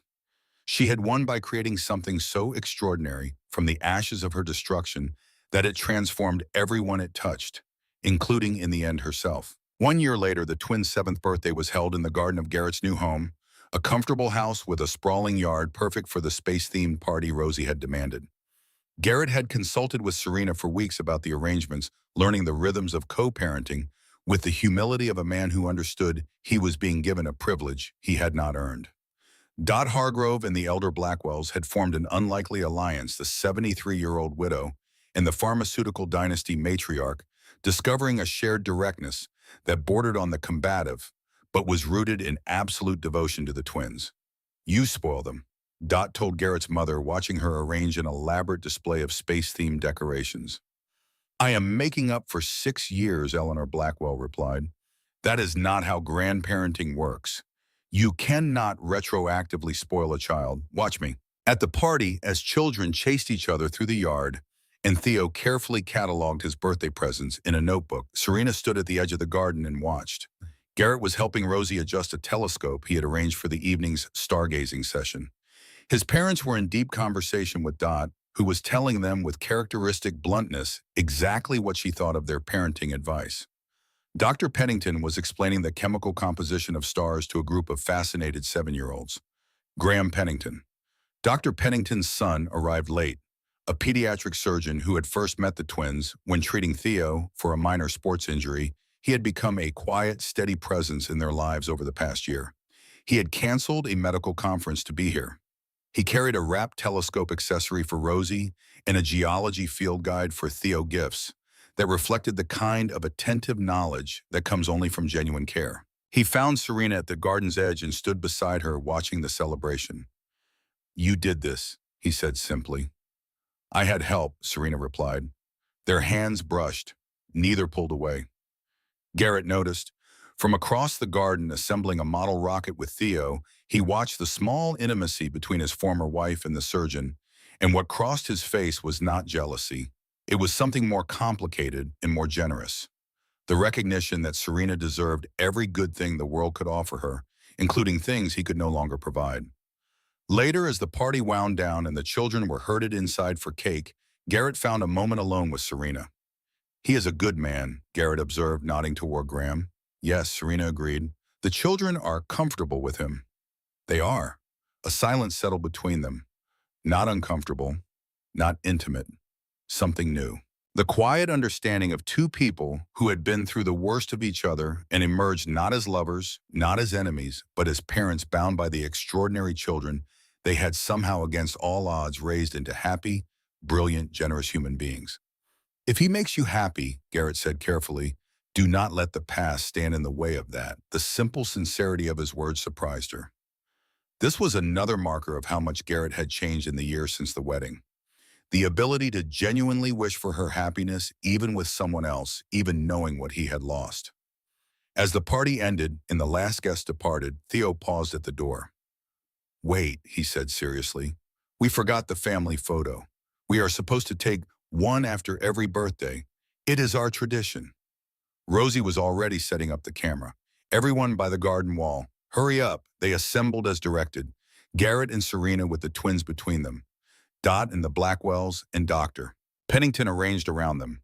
She had won by creating something so extraordinary from the ashes of her destruction that it transformed everyone it touched, including in the end herself. 1 year later, the twins' 7th birthday was held in the garden of Garrett's new home, a comfortable house with a sprawling yard perfect for the space-themed party Rosie had demanded. Garrett had consulted with Serena for weeks about the arrangements, learning the rhythms of co-parenting with the humility of a man who understood he was being given a privilege he had not earned. Dot Hargrove and the elder Blackwells had formed an unlikely alliance, the 73-year-old widow and the pharmaceutical dynasty matriarch, discovering a shared directness that bordered on the combative, but was rooted in absolute devotion to the twins. "You spoil them," Dot told Garrett's mother, watching her arrange an elaborate display of space-themed decorations. "I am making up for 6 years," Eleanor Blackwell replied. "That is not how grandparenting works. You cannot retroactively spoil a child. Watch me." At the party, as children chased each other through the yard, and Theo carefully cataloged his birthday presents in a notebook, Serena stood at the edge of the garden and watched. Garrett was helping Rosie adjust a telescope he had arranged for the evening's stargazing session. His parents were in deep conversation with Dot, who was telling them with characteristic bluntness exactly what she thought of their parenting advice. Dr. Pennington was explaining the chemical composition of stars to a group of fascinated 7-year-olds. Graham Pennington. Dr. Pennington's son arrived late, a pediatric surgeon who had first met the twins when treating Theo for a minor sports injury. He had become a quiet, steady presence in their lives over the past year. He had canceled a medical conference to be here. He carried a wrapped telescope accessory for Rosie and a geology field guide for Theo gifts that reflected the kind of attentive knowledge that comes only from genuine care. He found Serena at the garden's edge and stood beside her, watching the celebration. "You did this," he said simply. "I had help," Serena replied. Their hands brushed. Neither pulled away. Garrett noticed. From across the garden, assembling a model rocket with Theo, he watched the small intimacy between his former wife and the surgeon, and what crossed his face was not jealousy. It was something more complicated and more generous. The recognition that Serena deserved every good thing the world could offer her, including things he could no longer provide. Later, as the party wound down and the children were herded inside for cake, Garrett found a moment alone with Serena. "He is a good man," Garrett observed, nodding toward Graham. "Yes," Serena agreed. "The children are comfortable with him." They are. A silence settled between them. Not uncomfortable, not intimate. Something new. The quiet understanding of two people who had been through the worst of each other and emerged not as lovers, not as enemies, but as parents bound by the extraordinary children they had somehow against all odds raised into happy, brilliant, generous human beings. "If he makes you happy," Garrett said carefully, "do not let the past stand in the way of that." The simple sincerity of his words surprised her. This was another marker of how much Garrett had changed in the years since the wedding. The ability to genuinely wish for her happiness, even with someone else, even knowing what he had lost. As the party ended and the last guest departed, Theo paused at the door. "Wait," he said seriously. "We forgot the family photo. We are supposed to take one after every birthday. It is our tradition." Rosie was already setting up the camera. Everyone by the garden wall. "Hurry up." They assembled as directed. Garrett and Serena with the twins between them. Dot and the Blackwells and Dr. Pennington arranged around them.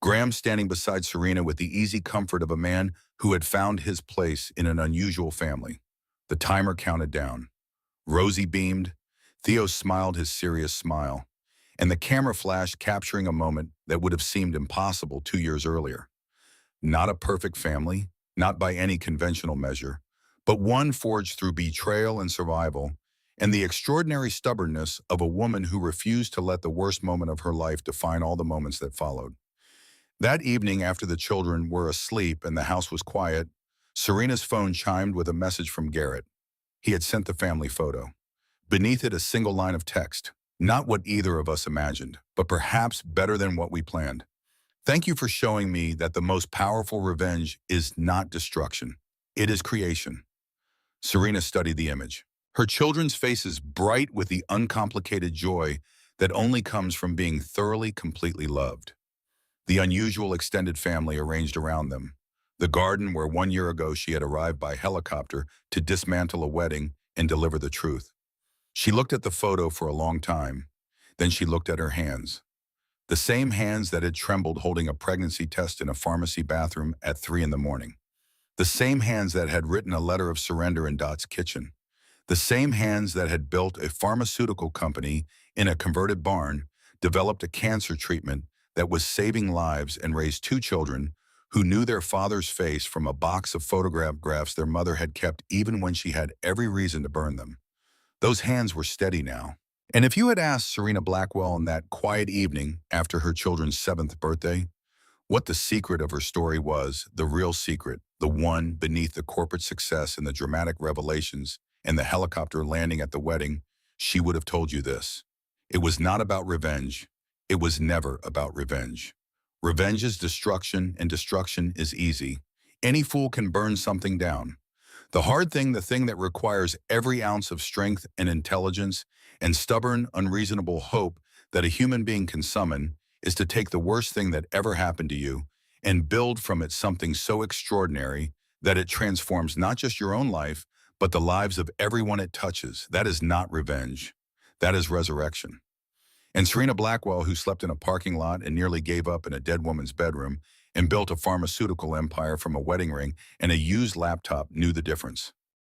Graham standing beside Serena with the easy comfort of a man who had found his place in an unusual family. The timer counted down. Rosie beamed. Theo smiled his serious smile. And the camera flashed, capturing a moment that would have seemed impossible 2 years earlier. Not a perfect family, not by any conventional measure, but one forged through betrayal and survival, and the extraordinary stubbornness of a woman who refused to let the worst moment of her life define all the moments that followed. That evening, after the children were asleep and the house was quiet, Serena's phone chimed with a message from Garrett. He had sent the family photo. Beneath it, a single line of text. "Not what either of us imagined, but perhaps better than what we planned. Thank you for showing me that the most powerful revenge is not destruction. It is creation. Serena studied the image. Her children's faces bright with the uncomplicated joy that only comes from being thoroughly, completely loved. The unusual extended family arranged around them. The garden where 1 year ago she had arrived by helicopter to dismantle a wedding and deliver the truth. She looked at the photo for a long time. Then she looked at her hands. The same hands that had trembled holding a pregnancy test in a pharmacy bathroom at 3 in the morning. The same hands that had written a letter of surrender in Dot's kitchen. The same hands that had built a pharmaceutical company in a converted barn, developed a cancer treatment that was saving lives and raised two children who knew their father's face from a box of photographs their mother had kept even when she had every reason to burn them. Those hands were steady now. And if you had asked Serena Blackwell on that quiet evening after her children's 7th birthday, what the secret of her story was, the real secret, the one beneath the corporate success and the dramatic revelations and the helicopter landing at the wedding, she would have told you this. It was not about revenge. It was never about revenge. Revenge is destruction, and destruction is easy. Any fool can burn something down. The hard thing, the thing that requires every ounce of strength and intelligence and stubborn, unreasonable hope that a human being can summon, is to take the worst thing that ever happened to you and build from it something so extraordinary that it transforms not just your own life, but the lives of everyone it touches. That is not revenge. That is resurrection. And Serena Blackwell, who slept in a parking lot and nearly gave up in a dead woman's bedroom and built a pharmaceutical empire from a wedding ring and a used laptop, knew the difference.